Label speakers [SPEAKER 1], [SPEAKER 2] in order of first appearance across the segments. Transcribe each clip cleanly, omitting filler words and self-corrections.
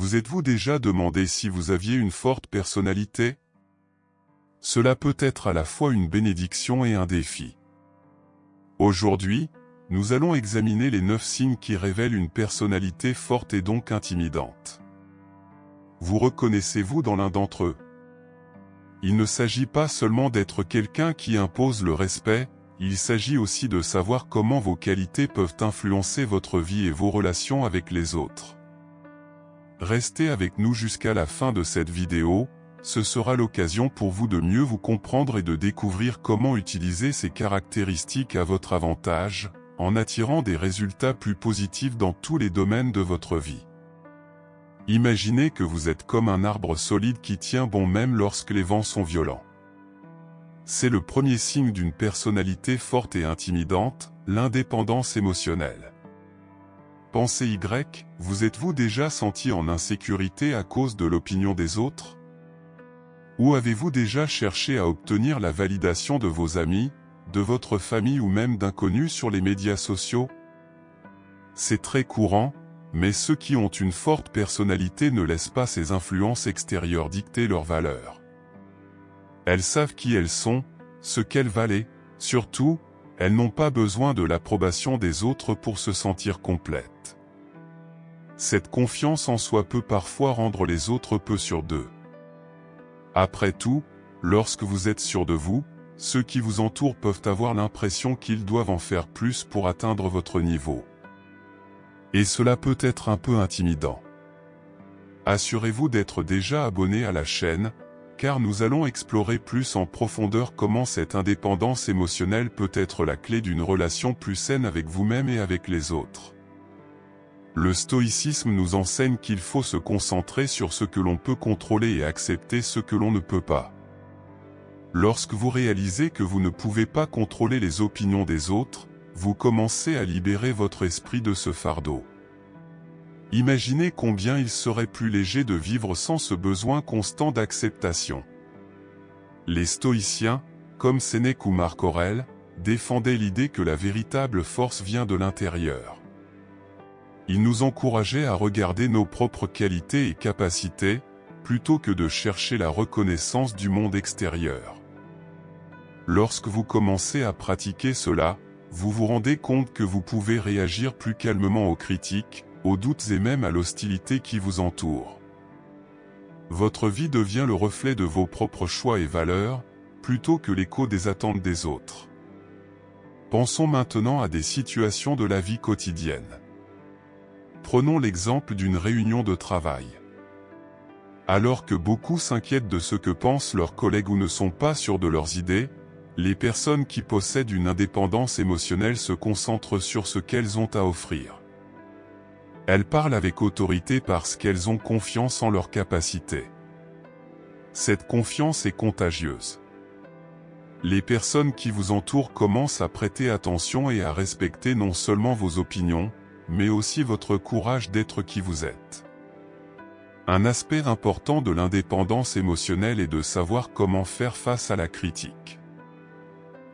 [SPEAKER 1] Vous êtes-vous déjà demandé si vous aviez une forte personnalité? Cela peut être à la fois une bénédiction et un défi. Aujourd'hui, nous allons examiner les 9 signes qui révèlent une personnalité forte et donc intimidante. Vous reconnaissez-vous dans l'un d'entre eux? Il ne s'agit pas seulement d'être quelqu'un qui impose le respect, il s'agit aussi de savoir comment vos qualités peuvent influencer votre vie et vos relations avec les autres. Restez avec nous jusqu'à la fin de cette vidéo, ce sera l'occasion pour vous de mieux vous comprendre et de découvrir comment utiliser ces caractéristiques à votre avantage, en attirant des résultats plus positifs dans tous les domaines de votre vie. Imaginez que vous êtes comme un arbre solide qui tient bon même lorsque les vents sont violents. C'est le premier signe d'une personnalité forte et intimidante, l'indépendance émotionnelle. Pensez Y, vous êtes-vous déjà senti en insécurité à cause de l'opinion des autres? Ou avez-vous déjà cherché à obtenir la validation de vos amis, de votre famille ou même d'inconnus sur les médias sociaux? C'est très courant, mais ceux qui ont une forte personnalité ne laissent pas ces influences extérieures dicter leurs valeurs. Elles savent qui elles sont, ce qu'elles valent et, surtout, elles n'ont pas besoin de l'approbation des autres pour se sentir complètes. Cette confiance en soi peut parfois rendre les autres peu sûrs d'eux. Après tout, lorsque vous êtes sûr de vous, ceux qui vous entourent peuvent avoir l'impression qu'ils doivent en faire plus pour atteindre votre niveau. Et cela peut être un peu intimidant. Assurez-vous d'être déjà abonné à la chaîne, car nous allons explorer plus en profondeur comment cette indépendance émotionnelle peut être la clé d'une relation plus saine avec vous-même et avec les autres. Le stoïcisme nous enseigne qu'il faut se concentrer sur ce que l'on peut contrôler et accepter ce que l'on ne peut pas. Lorsque vous réalisez que vous ne pouvez pas contrôler les opinions des autres, vous commencez à libérer votre esprit de ce fardeau. Imaginez combien il serait plus léger de vivre sans ce besoin constant d'acceptation. Les stoïciens, comme Sénèque ou Marc Aurèle, défendaient l'idée que la véritable force vient de l'intérieur. Ils nous encourageaient à regarder nos propres qualités et capacités, plutôt que de chercher la reconnaissance du monde extérieur. Lorsque vous commencez à pratiquer cela, vous vous rendez compte que vous pouvez réagir plus calmement aux critiques, aux doutes et même à l'hostilité qui vous entoure. Votre vie devient le reflet de vos propres choix et valeurs, plutôt que l'écho des attentes des autres. Pensons maintenant à des situations de la vie quotidienne. Prenons l'exemple d'une réunion de travail. Alors que beaucoup s'inquiètent de ce que pensent leurs collègues ou ne sont pas sûrs de leurs idées, les personnes qui possèdent une indépendance émotionnelle se concentrent sur ce qu'elles ont à offrir. Elles parlent avec autorité parce qu'elles ont confiance en leurs capacités. Cette confiance est contagieuse. Les personnes qui vous entourent commencent à prêter attention et à respecter non seulement vos opinions, mais aussi votre courage d'être qui vous êtes. Un aspect important de l'indépendance émotionnelle est de savoir comment faire face à la critique.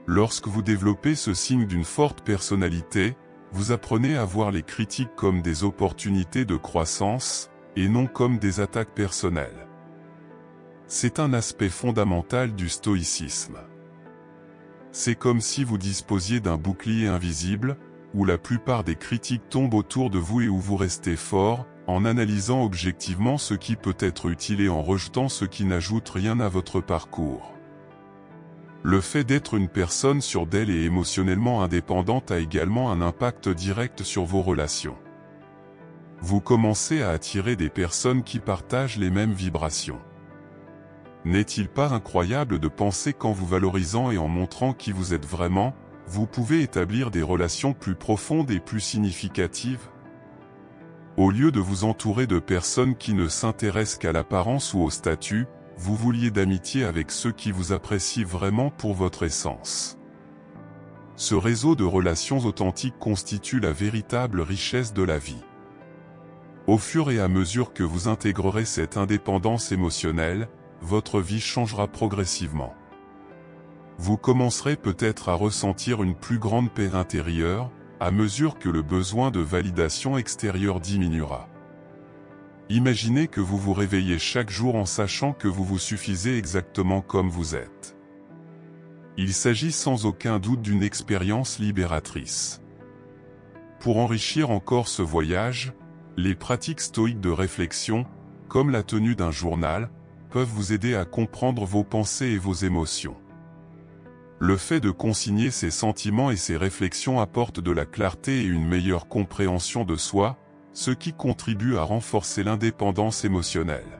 [SPEAKER 1] Lorsque vous développez ce signe d'une forte personnalité, vous apprenez à voir les critiques comme des opportunités de croissance, et non comme des attaques personnelles. C'est un aspect fondamental du stoïcisme. C'est comme si vous disposiez d'un bouclier invisible, où la plupart des critiques tombent autour de vous et où vous restez fort, en analysant objectivement ce qui peut être utile et en rejetant ce qui n'ajoute rien à votre parcours. Le fait d'être une personne sûre d'elle et émotionnellement indépendante a également un impact direct sur vos relations. Vous commencez à attirer des personnes qui partagent les mêmes vibrations. N'est-il pas incroyable de penser qu'en vous valorisant et en montrant qui vous êtes vraiment, vous pouvez établir des relations plus profondes et plus significatives? Au lieu de vous entourer de personnes qui ne s'intéressent qu'à l'apparence ou au statut, vous vous liez d'amitié avec ceux qui vous apprécient vraiment pour votre essence. Ce réseau de relations authentiques constitue la véritable richesse de la vie. Au fur et à mesure que vous intégrerez cette indépendance émotionnelle, votre vie changera progressivement. Vous commencerez peut-être à ressentir une plus grande paix intérieure, à mesure que le besoin de validation extérieure diminuera. Imaginez que vous vous réveillez chaque jour en sachant que vous vous suffisez exactement comme vous êtes. Il s'agit sans aucun doute d'une expérience libératrice. Pour enrichir encore ce voyage, les pratiques stoïques de réflexion, comme la tenue d'un journal, peuvent vous aider à comprendre vos pensées et vos émotions. Le fait de consigner ses sentiments et ses réflexions apporte de la clarté et une meilleure compréhension de soi, ce qui contribue à renforcer l'indépendance émotionnelle.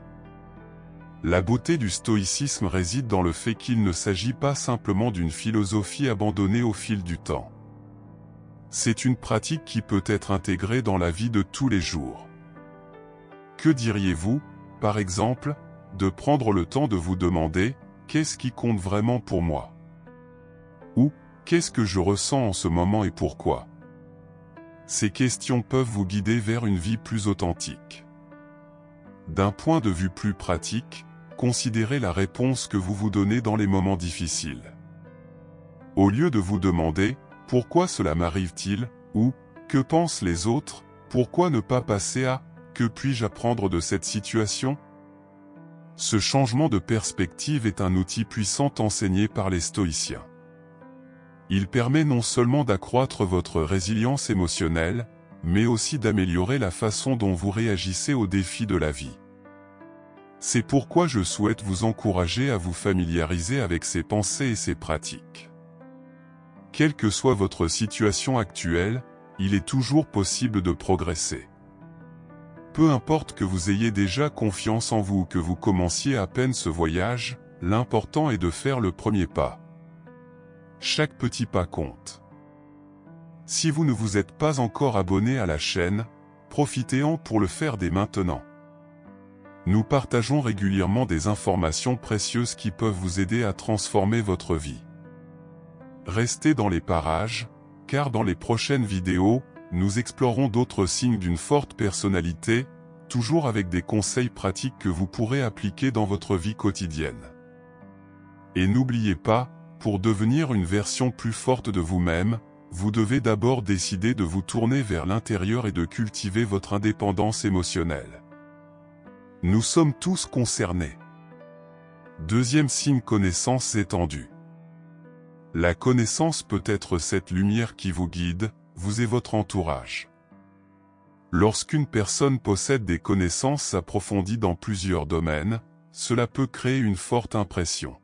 [SPEAKER 1] La beauté du stoïcisme réside dans le fait qu'il ne s'agit pas simplement d'une philosophie abandonnée au fil du temps. C'est une pratique qui peut être intégrée dans la vie de tous les jours. Que diriez-vous, par exemple, de prendre le temps de vous demander « Qu'est-ce qui compte vraiment pour moi ?» ou « Qu'est-ce que je ressens en ce moment et pourquoi ?» Ces questions peuvent vous guider vers une vie plus authentique. D'un point de vue plus pratique, considérez la réponse que vous vous donnez dans les moments difficiles. Au lieu de vous demander « Pourquoi cela m'arrive-t-il » ou « Que pensent les autres ?» Pourquoi ne pas passer à « Que puis-je apprendre de cette situation ?» Ce changement de perspective est un outil puissant enseigné par les stoïciens. Il permet non seulement d'accroître votre résilience émotionnelle, mais aussi d'améliorer la façon dont vous réagissez aux défis de la vie. C'est pourquoi je souhaite vous encourager à vous familiariser avec ces pensées et ces pratiques. Quelle que soit votre situation actuelle, il est toujours possible de progresser. Peu importe que vous ayez déjà confiance en vous ou que vous commenciez à peine ce voyage, l'important est de faire le premier pas. Chaque petit pas compte. Si vous ne vous êtes pas encore abonné à la chaîne, profitez-en pour le faire dès maintenant. Nous partageons régulièrement des informations précieuses qui peuvent vous aider à transformer votre vie. Restez dans les parages, car dans les prochaines vidéos, nous explorerons d'autres signes d'une forte personnalité, toujours avec des conseils pratiques que vous pourrez appliquer dans votre vie quotidienne. Et n'oubliez pas, pour devenir une version plus forte de vous-même, vous devez d'abord décider de vous tourner vers l'intérieur et de cultiver votre indépendance émotionnelle. Nous sommes tous concernés. Deuxième signe, connaissance étendue. La connaissance peut être cette lumière qui vous guide, vous et votre entourage. Lorsqu'une personne possède des connaissances approfondies dans plusieurs domaines, cela peut créer une forte impression.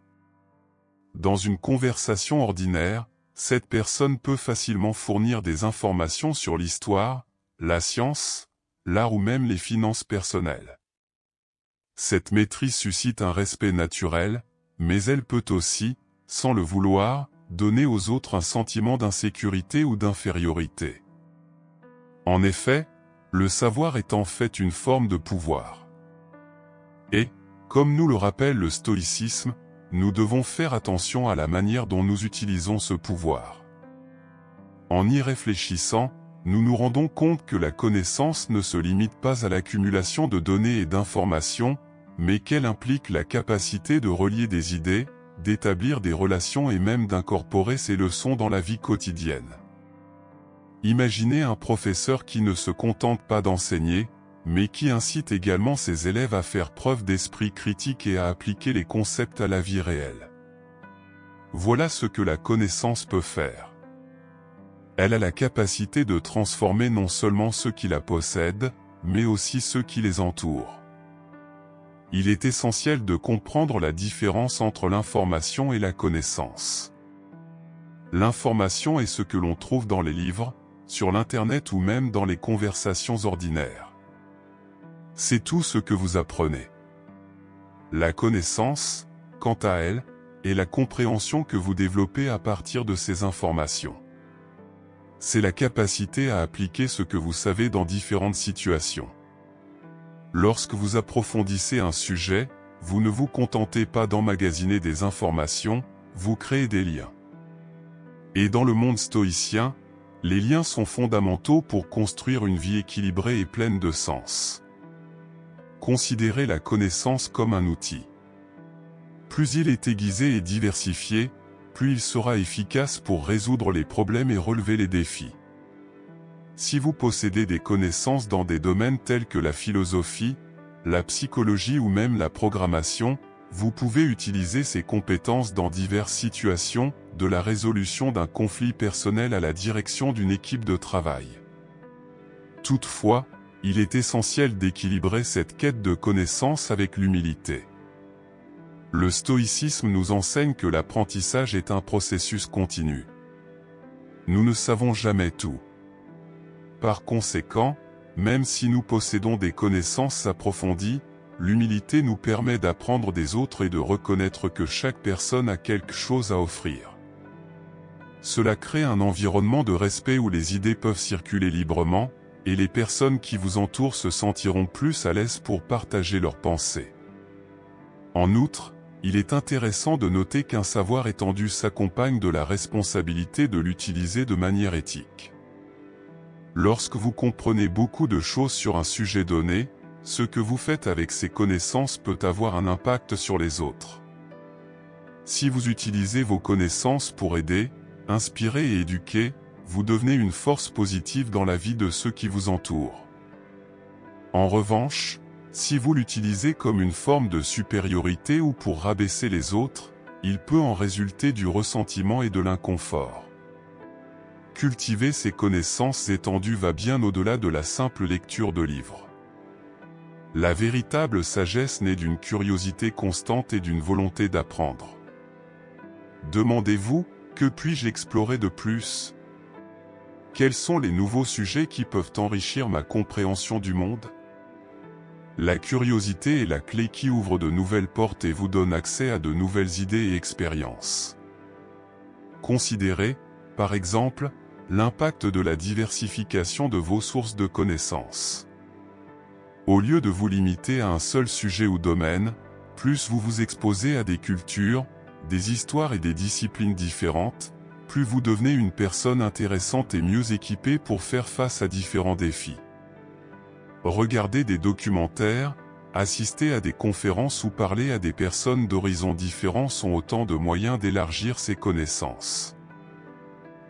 [SPEAKER 1] Dans une conversation ordinaire, cette personne peut facilement fournir des informations sur l'histoire, la science, l'art ou même les finances personnelles. Cette maîtrise suscite un respect naturel, mais elle peut aussi, sans le vouloir, donner aux autres un sentiment d'insécurité ou d'infériorité. En effet, le savoir est en fait une forme de pouvoir. Et, comme nous le rappelle le stoïcisme, nous devons faire attention à la manière dont nous utilisons ce pouvoir. En y réfléchissant, nous nous rendons compte que la connaissance ne se limite pas à l'accumulation de données et d'informations, mais qu'elle implique la capacité de relier des idées, d'établir des relations et même d'incorporer ces leçons dans la vie quotidienne. Imaginez un professeur qui ne se contente pas d'enseigner, mais qui incite également ses élèves à faire preuve d'esprit critique et à appliquer les concepts à la vie réelle. Voilà ce que la connaissance peut faire. Elle a la capacité de transformer non seulement ceux qui la possèdent, mais aussi ceux qui les entourent. Il est essentiel de comprendre la différence entre l'information et la connaissance. L'information est ce que l'on trouve dans les livres, sur l'Internet ou même dans les conversations ordinaires. C'est tout ce que vous apprenez. La connaissance, quant à elle, est la compréhension que vous développez à partir de ces informations. C'est la capacité à appliquer ce que vous savez dans différentes situations. Lorsque vous approfondissez un sujet, vous ne vous contentez pas d'emmagasiner des informations, vous créez des liens. Et dans le monde stoïcien, les liens sont fondamentaux pour construire une vie équilibrée et pleine de sens. Considérez la connaissance comme un outil. Plus il est aiguisé et diversifié, plus il sera efficace pour résoudre les problèmes et relever les défis. Si vous possédez des connaissances dans des domaines tels que la philosophie, la psychologie ou même la programmation, vous pouvez utiliser ces compétences dans diverses situations, de la résolution d'un conflit personnel à la direction d'une équipe de travail. Toutefois, il est essentiel d'équilibrer cette quête de connaissance avec l'humilité. Le stoïcisme nous enseigne que l'apprentissage est un processus continu. Nous ne savons jamais tout. Par conséquent, même si nous possédons des connaissances approfondies, l'humilité nous permet d'apprendre des autres et de reconnaître que chaque personne a quelque chose à offrir. Cela crée un environnement de respect où les idées peuvent circuler librement, et les personnes qui vous entourent se sentiront plus à l'aise pour partager leurs pensées. En outre, il est intéressant de noter qu'un savoir étendu s'accompagne de la responsabilité de l'utiliser de manière éthique. Lorsque vous comprenez beaucoup de choses sur un sujet donné, ce que vous faites avec ces connaissances peut avoir un impact sur les autres. Si vous utilisez vos connaissances pour aider, inspirer et éduquer, vous devenez une force positive dans la vie de ceux qui vous entourent. En revanche, si vous l'utilisez comme une forme de supériorité ou pour rabaisser les autres, il peut en résulter du ressentiment et de l'inconfort. Cultiver ces connaissances étendues va bien au-delà de la simple lecture de livres. La véritable sagesse naît d'une curiosité constante et d'une volonté d'apprendre. Demandez-vous, que puis-je explorer de plus ? Quels sont les nouveaux sujets qui peuvent enrichir ma compréhension du monde ? La curiosité est la clé qui ouvre de nouvelles portes et vous donne accès à de nouvelles idées et expériences. Considérez, par exemple, l'impact de la diversification de vos sources de connaissances. Au lieu de vous limiter à un seul sujet ou domaine, plus vous vous exposez à des cultures, des histoires et des disciplines différentes, plus vous devenez une personne intéressante et mieux équipée pour faire face à différents défis. Regardez des documentaires, assister à des conférences ou parler à des personnes d'horizons différents sont autant de moyens d'élargir ses connaissances.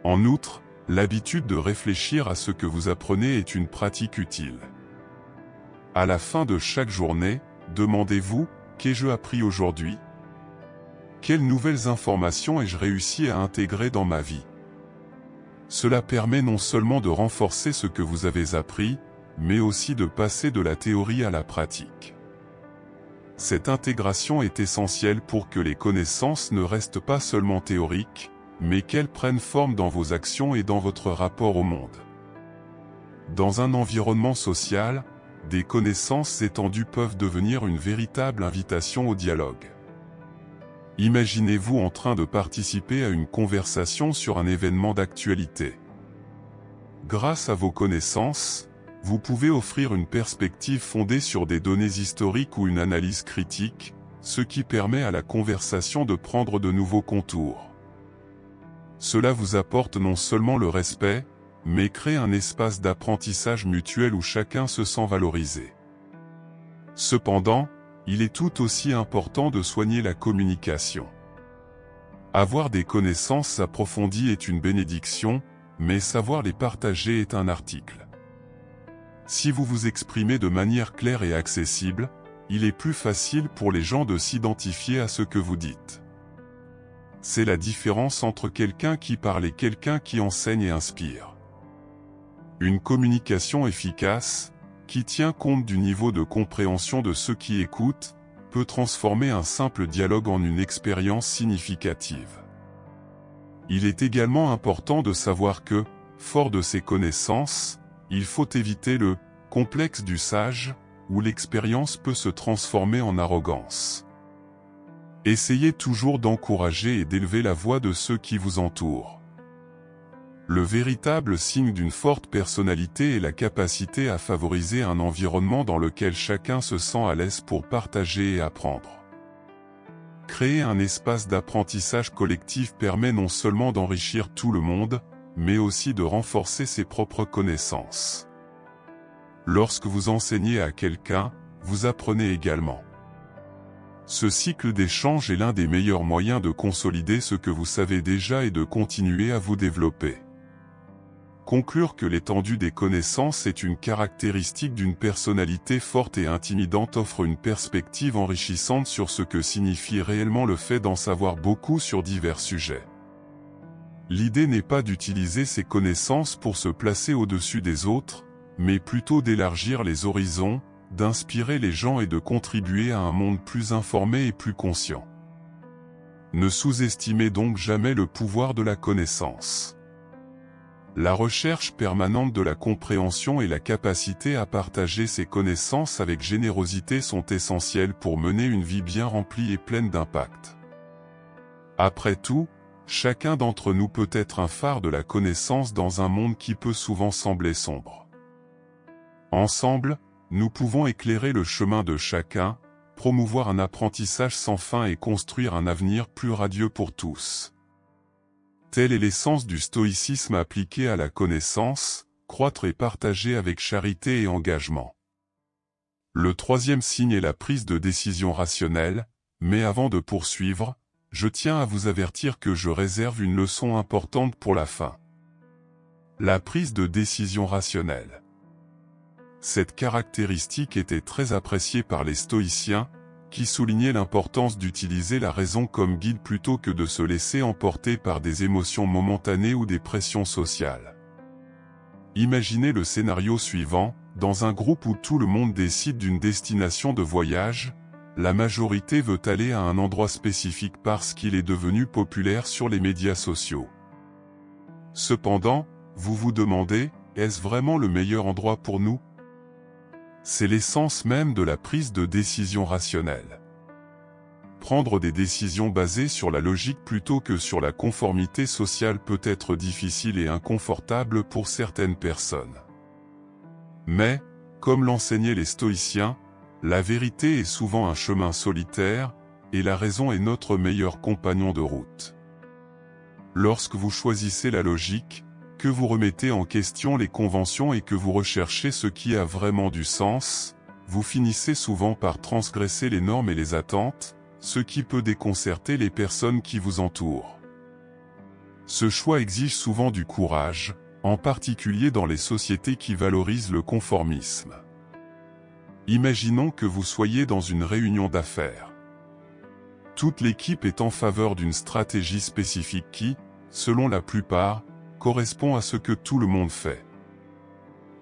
[SPEAKER 1] En outre, l'habitude de réfléchir à ce que vous apprenez est une pratique utile. À la fin de chaque journée, demandez-vous, qu'ai-je appris aujourd'hui ? Quelles nouvelles informations ai-je réussi à intégrer dans ma vie ? Cela permet non seulement de renforcer ce que vous avez appris, mais aussi de passer de la théorie à la pratique. Cette intégration est essentielle pour que les connaissances ne restent pas seulement théoriques, mais qu'elles prennent forme dans vos actions et dans votre rapport au monde. Dans un environnement social, des connaissances étendues peuvent devenir une véritable invitation au dialogue. Imaginez-vous en train de participer à une conversation sur un événement d'actualité. Grâce à vos connaissances, vous pouvez offrir une perspective fondée sur des données historiques ou une analyse critique, ce qui permet à la conversation de prendre de nouveaux contours. Cela vous apporte non seulement le respect, mais crée un espace d'apprentissage mutuel où chacun se sent valorisé. Cependant, il est tout aussi important de soigner la communication. Avoir des connaissances approfondies est une bénédiction, mais savoir les partager est un article. Si vous vous exprimez de manière claire et accessible, il est plus facile pour les gens de s'identifier à ce que vous dites. C'est la différence entre quelqu'un qui parle et quelqu'un qui enseigne et inspire. Une communication efficace, qui tient compte du niveau de compréhension de ceux qui écoutent, peut transformer un simple dialogue en une expérience significative. Il est également important de savoir que, fort de ses connaissances, il faut éviter le « complexe du sage » où l'expérience peut se transformer en arrogance. Essayez toujours d'encourager et d'élever la voix de ceux qui vous entourent. Le véritable signe d'une forte personnalité est la capacité à favoriser un environnement dans lequel chacun se sent à l'aise pour partager et apprendre. Créer un espace d'apprentissage collectif permet non seulement d'enrichir tout le monde, mais aussi de renforcer ses propres connaissances. Lorsque vous enseignez à quelqu'un, vous apprenez également. Ce cycle d'échange est l'un des meilleurs moyens de consolider ce que vous savez déjà et de continuer à vous développer. conclure que l'étendue des connaissances est une caractéristique d'une personnalité forte et intimidante offre une perspective enrichissante sur ce que signifie réellement le fait d'en savoir beaucoup sur divers sujets. L'idée n'est pas d'utiliser ces connaissances pour se placer au-dessus des autres, mais plutôt d'élargir les horizons, d'inspirer les gens et de contribuer à un monde plus informé et plus conscient. Ne sous-estimez donc jamais le pouvoir de la connaissance. La recherche permanente de la compréhension et la capacité à partager ses connaissances avec générosité sont essentielles pour mener une vie bien remplie et pleine d'impact. Après tout, chacun d'entre nous peut être un phare de la connaissance dans un monde qui peut souvent sembler sombre. Ensemble, nous pouvons éclairer le chemin de chacun, promouvoir un apprentissage sans fin et construire un avenir plus radieux pour tous. Telle est l'essence du stoïcisme appliqué à la connaissance, croître et partager avec charité et engagement. Le troisième signe est la prise de décision rationnelle, mais avant de poursuivre, je tiens à vous avertir que je réserve une leçon importante pour la fin. La prise de décision rationnelle. Cette caractéristique était très appréciée par les stoïciens, qui soulignaient l'importance d'utiliser la raison comme guide plutôt que de se laisser emporter par des émotions momentanées ou des pressions sociales. Imaginez le scénario suivant, dans un groupe où tout le monde décide d'une destination de voyage, la majorité veut aller à un endroit spécifique parce qu'il est devenu populaire sur les médias sociaux. Cependant, vous vous demandez, est-ce vraiment le meilleur endroit pour nous ? C'est l'essence même de la prise de décision rationnelle. Prendre des décisions basées sur la logique plutôt que sur la conformité sociale peut être difficile et inconfortable pour certaines personnes. Mais, comme l'enseignaient les stoïciens, la vérité est souvent un chemin solitaire, et la raison est notre meilleur compagnon de route. Lorsque vous choisissez la logique, que vous remettez en question les conventions et que vous recherchez ce qui a vraiment du sens, vous finissez souvent par transgresser les normes et les attentes, ce qui peut déconcerter les personnes qui vous entourent. Ce choix exige souvent du courage, en particulier dans les sociétés qui valorisent le conformisme. Imaginons que vous soyez dans une réunion d'affaires. Toute l'équipe est en faveur d'une stratégie spécifique qui, selon la plupart, correspond à ce que tout le monde fait.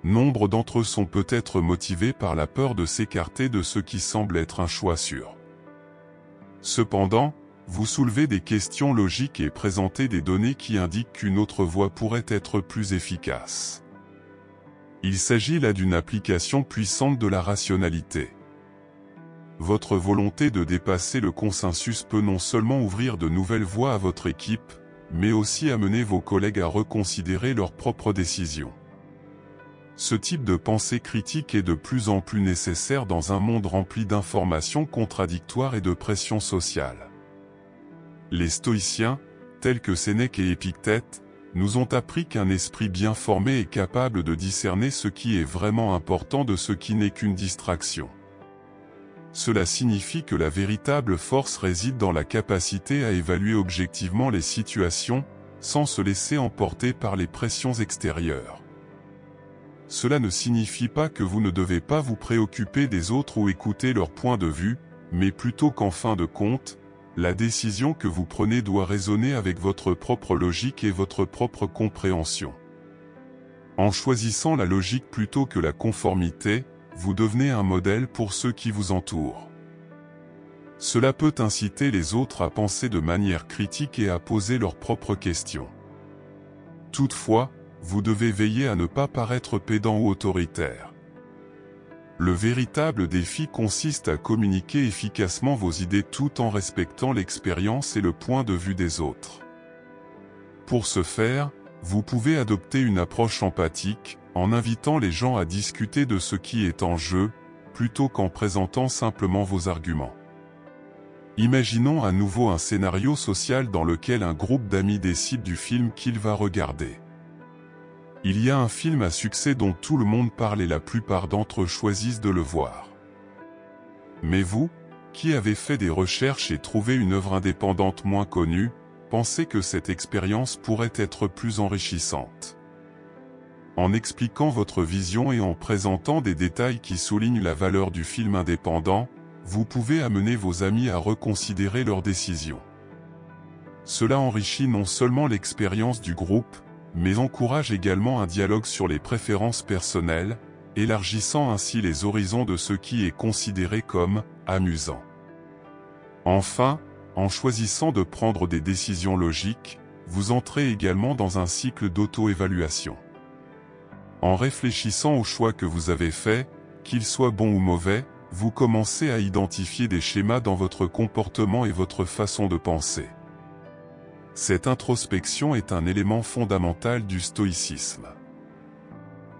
[SPEAKER 1] Nombre d'entre eux sont peut-être motivés par la peur de s'écarter de ce qui semble être un choix sûr. Cependant, vous soulevez des questions logiques et présentez des données qui indiquent qu'une autre voie pourrait être plus efficace. Il s'agit là d'une application puissante de la rationalité. Votre volonté de dépasser le consensus peut non seulement ouvrir de nouvelles voies à votre équipe, mais aussi amener vos collègues à reconsidérer leurs propres décisions. Ce type de pensée critique est de plus en plus nécessaire dans un monde rempli d'informations contradictoires et de pression sociale. Les stoïciens, tels que Sénèque et Épictète, nous ont appris qu'un esprit bien formé est capable de discerner ce qui est vraiment important de ce qui n'est qu'une distraction. Cela signifie que la véritable force réside dans la capacité à évaluer objectivement les situations, sans se laisser emporter par les pressions extérieures. Cela ne signifie pas que vous ne devez pas vous préoccuper des autres ou écouter leur point de vue, mais plutôt qu'en fin de compte, la décision que vous prenez doit résonner avec votre propre logique et votre propre compréhension. En choisissant la logique plutôt que la conformité, vous devenez un modèle pour ceux qui vous entourent. Cela peut inciter les autres à penser de manière critique et à poser leurs propres questions. Toutefois, vous devez veiller à ne pas paraître pédant ou autoritaire. Le véritable défi consiste à communiquer efficacement vos idées tout en respectant l'expérience et le point de vue des autres. Pour ce faire, vous pouvez adopter une approche empathique, en invitant les gens à discuter de ce qui est en jeu, plutôt qu'en présentant simplement vos arguments. Imaginons à nouveau un scénario social dans lequel un groupe d'amis décide du film qu'il va regarder. Il y a un film à succès dont tout le monde parle et la plupart d'entre eux choisissent de le voir. Mais vous, qui avez fait des recherches et trouvé une œuvre indépendante moins connue, pensez que cette expérience pourrait être plus enrichissante. En expliquant votre vision et en présentant des détails qui soulignent la valeur du film indépendant, vous pouvez amener vos amis à reconsidérer leurs décisions. Cela enrichit non seulement l'expérience du groupe, mais encourage également un dialogue sur les préférences personnelles, élargissant ainsi les horizons de ce qui est considéré comme amusant. Enfin, en choisissant de prendre des décisions logiques, vous entrez également dans un cycle d'auto-évaluation. En réfléchissant aux choix que vous avez faits, qu'ils soient bons ou mauvais, vous commencez à identifier des schémas dans votre comportement et votre façon de penser. Cette introspection est un élément fondamental du stoïcisme.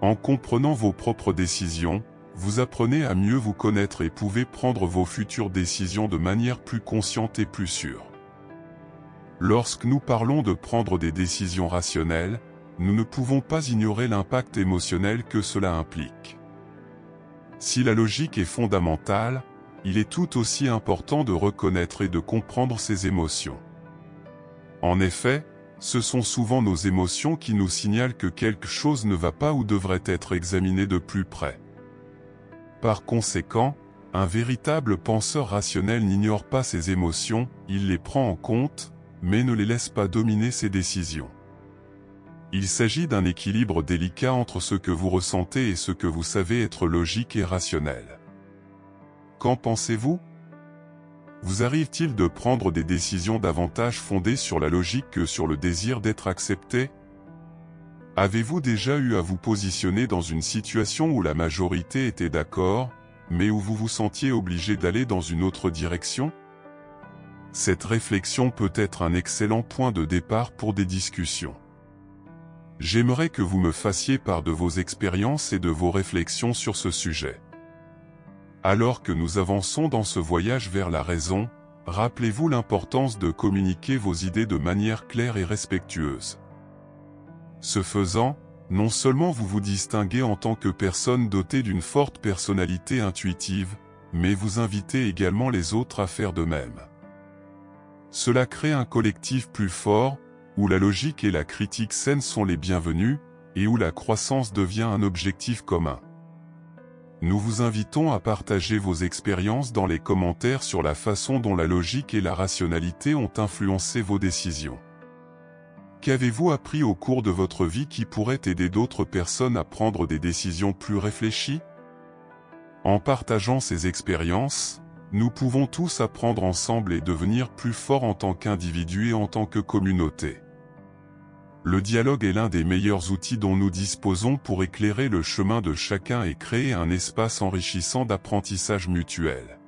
[SPEAKER 1] En comprenant vos propres décisions, vous apprenez à mieux vous connaître et pouvez prendre vos futures décisions de manière plus consciente et plus sûre. Lorsque nous parlons de prendre des décisions rationnelles, nous ne pouvons pas ignorer l'impact émotionnel que cela implique. Si la logique est fondamentale, il est tout aussi important de reconnaître et de comprendre ses émotions. En effet, ce sont souvent nos émotions qui nous signalent que quelque chose ne va pas ou devrait être examiné de plus près. Par conséquent, un véritable penseur rationnel n'ignore pas ses émotions, il les prend en compte, mais ne les laisse pas dominer ses décisions. Il s'agit d'un équilibre délicat entre ce que vous ressentez et ce que vous savez être logique et rationnel. Qu'en pensez-vous ? Vous arrive-t-il de prendre des décisions davantage fondées sur la logique que sur le désir d'être accepté ? Avez-vous déjà eu à vous positionner dans une situation où la majorité était d'accord, mais où vous vous sentiez obligé d'aller dans une autre direction ? Cette réflexion peut être un excellent point de départ pour des discussions. J'aimerais que vous me fassiez part de vos expériences et de vos réflexions sur ce sujet. Alors que nous avançons dans ce voyage vers la raison, rappelez-vous l'importance de communiquer vos idées de manière claire et respectueuse. Ce faisant, non seulement vous vous distinguez en tant que personne dotée d'une forte personnalité intuitive, mais vous invitez également les autres à faire de même. Cela crée un collectif plus fort, où la logique et la critique saine sont les bienvenues, et où la croissance devient un objectif commun. Nous vous invitons à partager vos expériences dans les commentaires sur la façon dont la logique et la rationalité ont influencé vos décisions. Qu'avez-vous appris au cours de votre vie qui pourrait aider d'autres personnes à prendre des décisions plus réfléchies ? En partageant ces expériences, nous pouvons tous apprendre ensemble et devenir plus forts en tant qu'individus et en tant que communauté. Le dialogue est l'un des meilleurs outils dont nous disposons pour éclairer le chemin de chacun et créer un espace enrichissant d'apprentissage mutuel.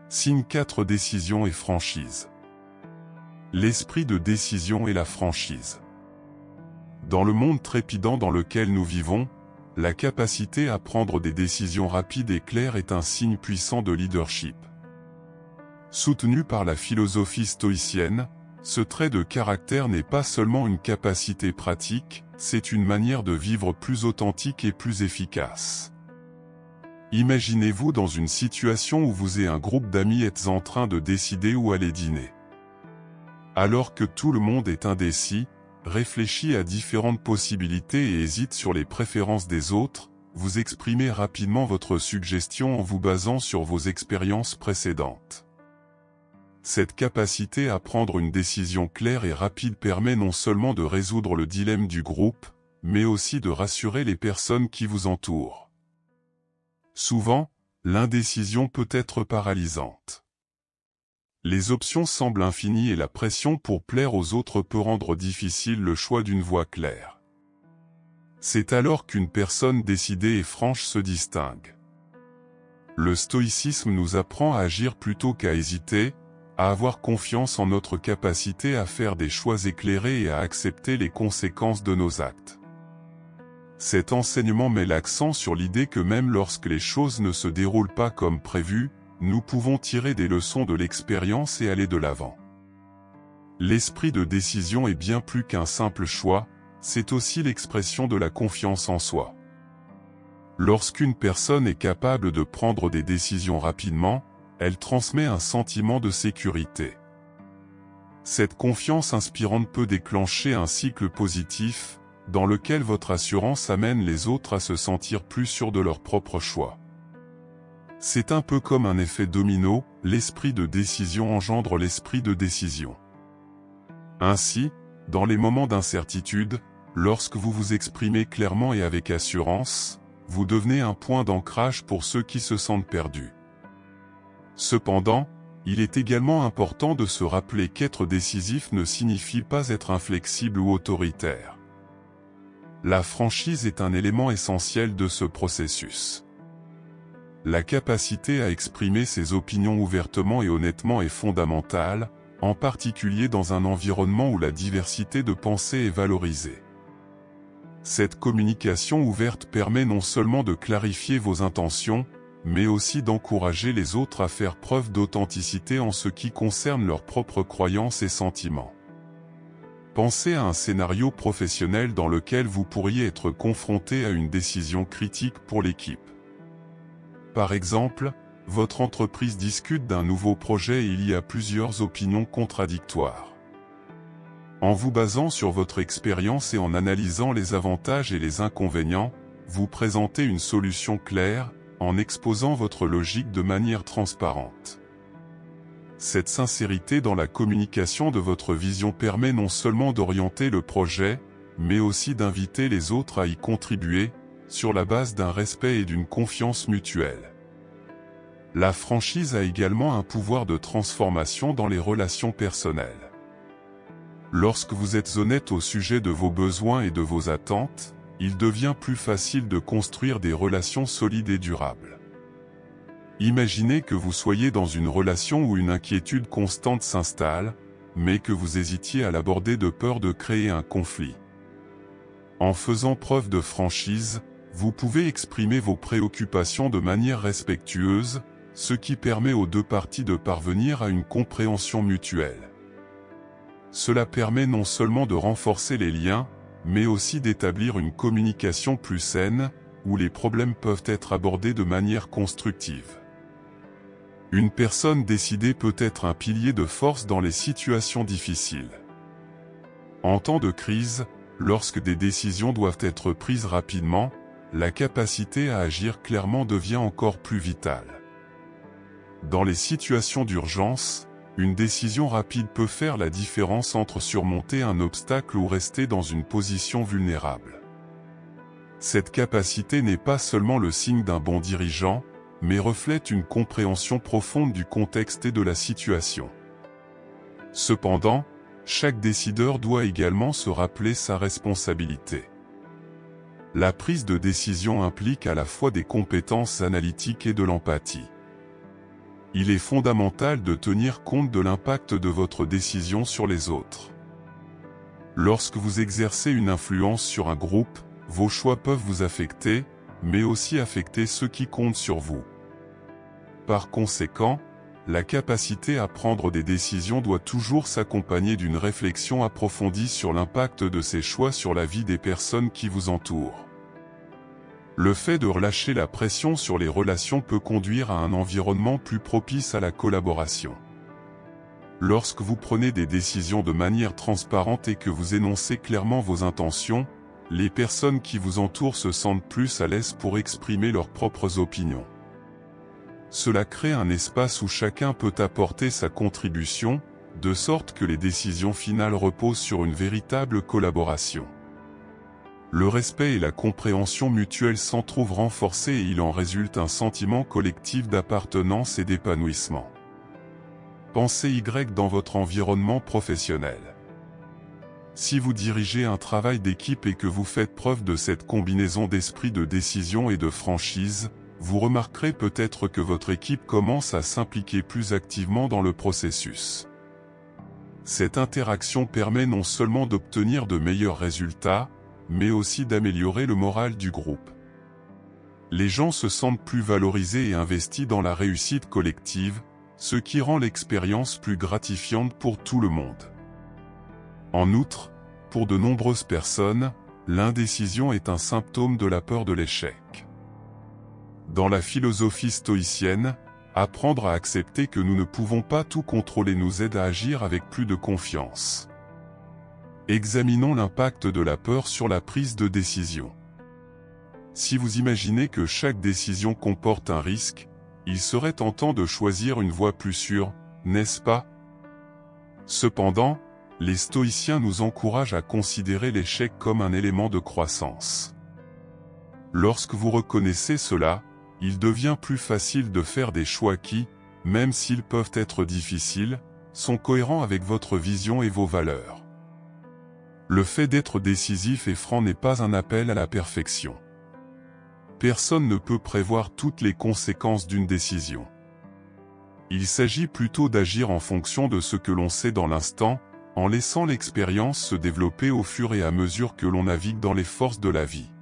[SPEAKER 1] Signe 4: décision et franchise. L'esprit de décision et la franchise. Dans le monde trépidant dans lequel nous vivons, la capacité à prendre des décisions rapides et claires est un signe puissant de leadership. Soutenu par la philosophie stoïcienne, ce trait de caractère n'est pas seulement une capacité pratique, c'est une manière de vivre plus authentique et plus efficace. Imaginez-vous dans une situation où vous et un groupe d'amis êtes en train de décider où aller dîner. Alors que tout le monde est indécis, réfléchit à différentes possibilités et hésite sur les préférences des autres, vous exprimez rapidement votre suggestion en vous basant sur vos expériences précédentes. Cette capacité à prendre une décision claire et rapide permet non seulement de résoudre le dilemme du groupe, mais aussi de rassurer les personnes qui vous entourent. Souvent, l'indécision peut être paralysante. Les options semblent infinies et la pression pour plaire aux autres peut rendre difficile le choix d'une voie claire. C'est alors qu'une personne décidée et franche se distingue. Le stoïcisme nous apprend à agir plutôt qu'à hésiter, à avoir confiance en notre capacité à faire des choix éclairés et à accepter les conséquences de nos actes. Cet enseignement met l'accent sur l'idée que même lorsque les choses ne se déroulent pas comme prévu, nous pouvons tirer des leçons de l'expérience et aller de l'avant. L'esprit de décision est bien plus qu'un simple choix, c'est aussi l'expression de la confiance en soi. Lorsqu'une personne est capable de prendre des décisions rapidement, elle transmet un sentiment de sécurité. Cette confiance inspirante peut déclencher un cycle positif, dans lequel votre assurance amène les autres à se sentir plus sûrs de leur propre choix. C'est un peu comme un effet domino, l'esprit de décision engendre l'esprit de décision. Ainsi, dans les moments d'incertitude, lorsque vous vous exprimez clairement et avec assurance, vous devenez un point d'ancrage pour ceux qui se sentent perdus. Cependant, il est également important de se rappeler qu'être décisif ne signifie pas être inflexible ou autoritaire. La franchise est un élément essentiel de ce processus. La capacité à exprimer ses opinions ouvertement et honnêtement est fondamentale, en particulier dans un environnement où la diversité de pensée est valorisée. Cette communication ouverte permet non seulement de clarifier vos intentions, mais aussi d'encourager les autres à faire preuve d'authenticité en ce qui concerne leurs propres croyances et sentiments. Pensez à un scénario professionnel dans lequel vous pourriez être confronté à une décision critique pour l'équipe. Par exemple, votre entreprise discute d'un nouveau projet et il y a plusieurs opinions contradictoires. En vous basant sur votre expérience et en analysant les avantages et les inconvénients, vous présentez une solution claire, en exposant votre logique de manière transparente. Cette sincérité dans la communication de votre vision permet non seulement d'orienter le projet, mais aussi d'inviter les autres à y contribuer, sur la base d'un respect et d'une confiance mutuelle. La franchise a également un pouvoir de transformation dans les relations personnelles. Lorsque vous êtes honnête au sujet de vos besoins et de vos attentes, il devient plus facile de construire des relations solides et durables. Imaginez que vous soyez dans une relation où une inquiétude constante s'installe, mais que vous hésitiez à l'aborder de peur de créer un conflit. En faisant preuve de franchise, vous pouvez exprimer vos préoccupations de manière respectueuse, ce qui permet aux deux parties de parvenir à une compréhension mutuelle. Cela permet non seulement de renforcer les liens, mais aussi d'établir une communication plus saine, où les problèmes peuvent être abordés de manière constructive. Une personne décidée peut être un pilier de force dans les situations difficiles. En temps de crise, lorsque des décisions doivent être prises rapidement, la capacité à agir clairement devient encore plus vitale. Dans les situations d'urgence, une décision rapide peut faire la différence entre surmonter un obstacle ou rester dans une position vulnérable. Cette capacité n'est pas seulement le signe d'un bon dirigeant, mais reflète une compréhension profonde du contexte et de la situation. Cependant, chaque décideur doit également se rappeler sa responsabilité. La prise de décision implique à la fois des compétences analytiques et de l'empathie. Il est fondamental de tenir compte de l'impact de votre décision sur les autres. Lorsque vous exercez une influence sur un groupe, vos choix peuvent vous affecter, mais aussi affecter ceux qui comptent sur vous. Par conséquent, la capacité à prendre des décisions doit toujours s'accompagner d'une réflexion approfondie sur l'impact de ces choix sur la vie des personnes qui vous entourent. Le fait de relâcher la pression sur les relations peut conduire à un environnement plus propice à la collaboration. Lorsque vous prenez des décisions de manière transparente et que vous énoncez clairement vos intentions, les personnes qui vous entourent se sentent plus à l'aise pour exprimer leurs propres opinions. Cela crée un espace où chacun peut apporter sa contribution, de sorte que les décisions finales reposent sur une véritable collaboration. Le respect et la compréhension mutuelle s'en trouvent renforcés et il en résulte un sentiment collectif d'appartenance et d'épanouissement. Pensez Y dans votre environnement professionnel. Si vous dirigez un travail d'équipe et que vous faites preuve de cette combinaison d'esprit de décision et de franchise, vous remarquerez peut-être que votre équipe commence à s'impliquer plus activement dans le processus. Cette interaction permet non seulement d'obtenir de meilleurs résultats, mais aussi d'améliorer le moral du groupe. Les gens se sentent plus valorisés et investis dans la réussite collective, ce qui rend l'expérience plus gratifiante pour tout le monde. En outre, pour de nombreuses personnes, l'indécision est un symptôme de la peur de l'échec. Dans la philosophie stoïcienne, apprendre à accepter que nous ne pouvons pas tout contrôler nous aide à agir avec plus de confiance. Examinons l'impact de la peur sur la prise de décision. Si vous imaginez que chaque décision comporte un risque, il serait tentant de choisir une voie plus sûre, n'est-ce pas? Cependant, les stoïciens nous encouragent à considérer l'échec comme un élément de croissance. Lorsque vous reconnaissez cela, il devient plus facile de faire des choix qui, même s'ils peuvent être difficiles, sont cohérents avec votre vision et vos valeurs. Le fait d'être décisif et franc n'est pas un appel à la perfection. Personne ne peut prévoir toutes les conséquences d'une décision. Il s'agit plutôt d'agir en fonction de ce que l'on sait dans l'instant, en laissant l'expérience se développer au fur et à mesure que l'on navigue dans les forces de la vie.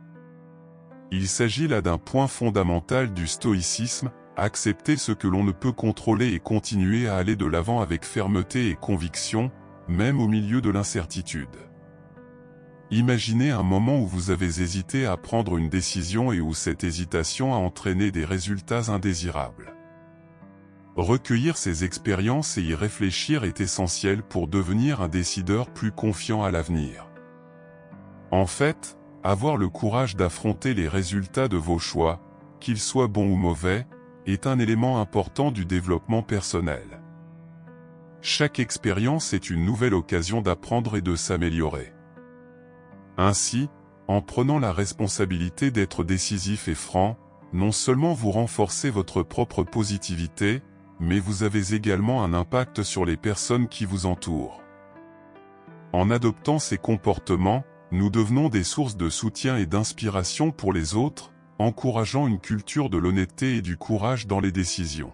[SPEAKER 1] Il s'agit là d'un point fondamental du stoïcisme, accepter ce que l'on ne peut contrôler et continuer à aller de l'avant avec fermeté et conviction, même au milieu de l'incertitude. Imaginez un moment où vous avez hésité à prendre une décision et où cette hésitation a entraîné des résultats indésirables. Recueillir ces expériences et y réfléchir est essentiel pour devenir un décideur plus confiant à l'avenir. En fait, avoir le courage d'affronter les résultats de vos choix, qu'ils soient bons ou mauvais, est un élément important du développement personnel. Chaque expérience est une nouvelle occasion d'apprendre et de s'améliorer. Ainsi, en prenant la responsabilité d'être décisif et franc, non seulement vous renforcez votre propre positivité, mais vous avez également un impact sur les personnes qui vous entourent. En adoptant ces comportements, nous devenons des sources de soutien et d'inspiration pour les autres, encourageant une culture de l'honnêteté et du courage dans les décisions.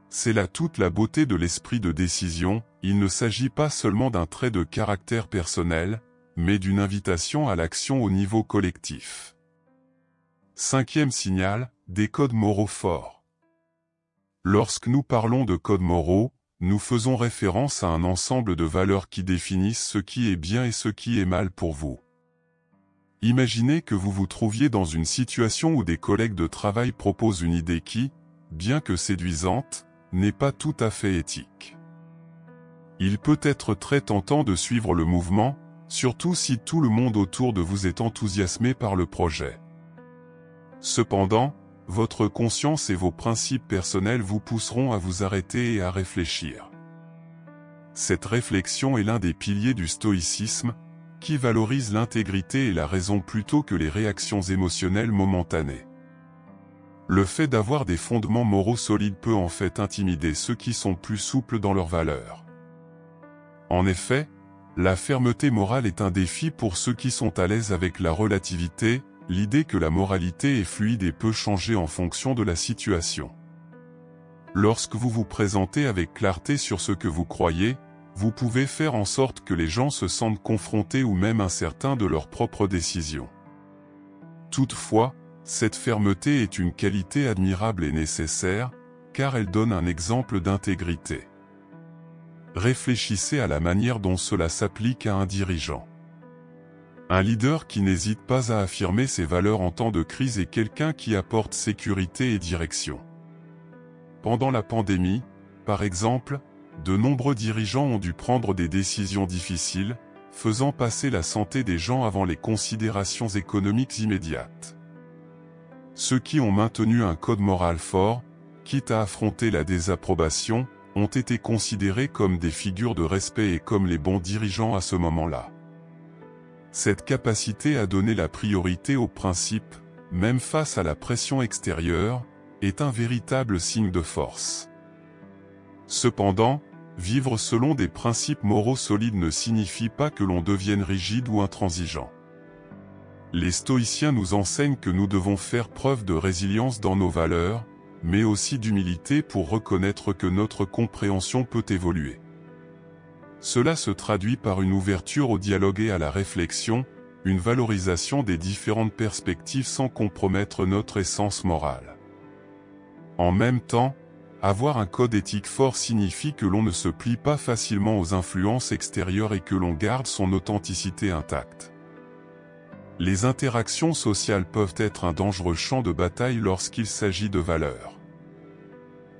[SPEAKER 1] C'est là toute la beauté de l'esprit de décision, il ne s'agit pas seulement d'un trait de caractère personnel, mais d'une invitation à l'action au niveau collectif. Cinquième signal, des codes moraux forts. Lorsque nous parlons de codes moraux, nous faisons référence à un ensemble de valeurs qui définissent ce qui est bien et ce qui est mal pour vous. Imaginez que vous vous trouviez dans une situation où des collègues de travail proposent une idée qui, bien que séduisante, n'est pas tout à fait éthique. Il peut être très tentant de suivre le mouvement, surtout si tout le monde autour de vous est enthousiasmé par le projet. Cependant, votre conscience et vos principes personnels vous pousseront à vous arrêter et à réfléchir. Cette réflexion est l'un des piliers du stoïcisme, qui valorise l'intégrité et la raison plutôt que les réactions émotionnelles momentanées. Le fait d'avoir des fondements moraux solides peut en fait intimider ceux qui sont plus souples dans leurs valeurs. En effet, la fermeté morale est un défi pour ceux qui sont à l'aise avec la relativité, l'idée que la moralité est fluide et peut changer en fonction de la situation. Lorsque vous vous présentez avec clarté sur ce que vous croyez, vous pouvez faire en sorte que les gens se sentent confrontés ou même incertains de leurs propres décisions. Toutefois, cette fermeté est une qualité admirable et nécessaire, car elle donne un exemple d'intégrité. Réfléchissez à la manière dont cela s'applique à un dirigeant. Un leader qui n'hésite pas à affirmer ses valeurs en temps de crise est quelqu'un qui apporte sécurité et direction. Pendant la pandémie, par exemple, de nombreux dirigeants ont dû prendre des décisions difficiles, faisant passer la santé des gens avant les considérations économiques immédiates. Ceux qui ont maintenu un code moral fort, quitte à affronter la désapprobation, ont été considérés comme des figures de respect et comme les bons dirigeants à ce moment-là. Cette capacité à donner la priorité aux principes, même face à la pression extérieure, est un véritable signe de force. Cependant, vivre selon des principes moraux solides ne signifie pas que l'on devienne rigide ou intransigeant. Les stoïciens nous enseignent que nous devons faire preuve de résilience dans nos valeurs, mais aussi d'humilité pour reconnaître que notre compréhension peut évoluer. Cela se traduit par une ouverture au dialogue et à la réflexion, une valorisation des différentes perspectives sans compromettre notre essence morale. En même temps, avoir un code éthique fort signifie que l'on ne se plie pas facilement aux influences extérieures et que l'on garde son authenticité intacte. Les interactions sociales peuvent être un dangereux champ de bataille lorsqu'il s'agit de valeurs.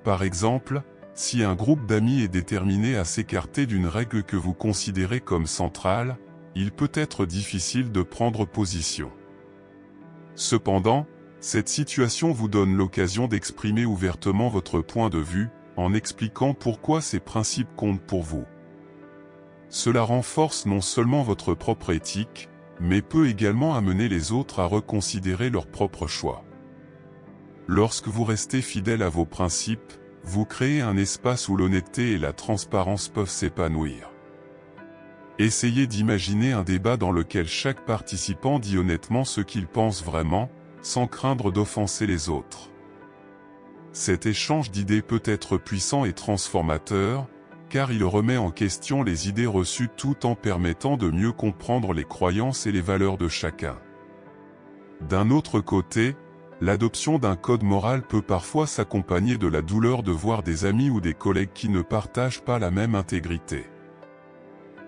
[SPEAKER 1] Par exemple, si un groupe d'amis est déterminé à s'écarter d'une règle que vous considérez comme centrale, il peut être difficile de prendre position. Cependant, cette situation vous donne l'occasion d'exprimer ouvertement votre point de vue, en expliquant pourquoi ces principes comptent pour vous. Cela renforce non seulement votre propre éthique, mais peut également amener les autres à reconsidérer leurs propres choix. Lorsque vous restez fidèle à vos principes, vous créez un espace où l'honnêteté et la transparence peuvent s'épanouir. Essayez d'imaginer un débat dans lequel chaque participant dit honnêtement ce qu'il pense vraiment, sans craindre d'offenser les autres. Cet échange d'idées peut être puissant et transformateur, car il remet en question les idées reçues tout en permettant de mieux comprendre les croyances et les valeurs de chacun. D'un autre côté, l'adoption d'un code moral peut parfois s'accompagner de la douleur de voir des amis ou des collègues qui ne partagent pas la même intégrité.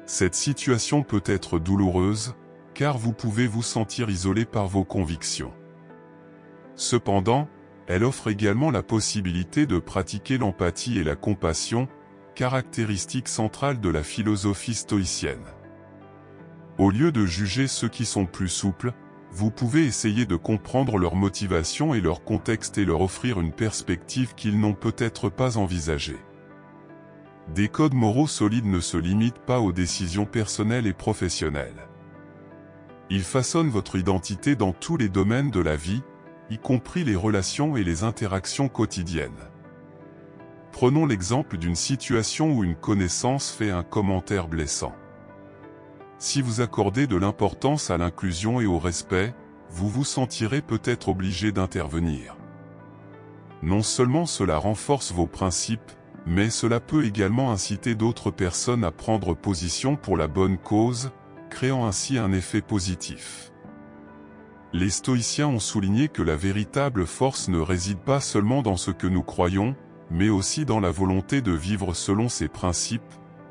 [SPEAKER 1] Cette situation peut être douloureuse, car vous pouvez vous sentir isolé par vos convictions. Cependant, elle offre également la possibilité de pratiquer l'empathie et la compassion, caractéristiques centrales de la philosophie stoïcienne. Au lieu de juger ceux qui sont plus souples, vous pouvez essayer de comprendre leurs motivations et leur contexte et leur offrir une perspective qu'ils n'ont peut-être pas envisagée. Des codes moraux solides ne se limitent pas aux décisions personnelles et professionnelles. Ils façonnent votre identité dans tous les domaines de la vie, y compris les relations et les interactions quotidiennes. Prenons l'exemple d'une situation où une connaissance fait un commentaire blessant. Si vous accordez de l'importance à l'inclusion et au respect, vous vous sentirez peut-être obligé d'intervenir. Non seulement cela renforce vos principes, mais cela peut également inciter d'autres personnes à prendre position pour la bonne cause, créant ainsi un effet positif. Les stoïciens ont souligné que la véritable force ne réside pas seulement dans ce que nous croyons, mais aussi dans la volonté de vivre selon ces principes,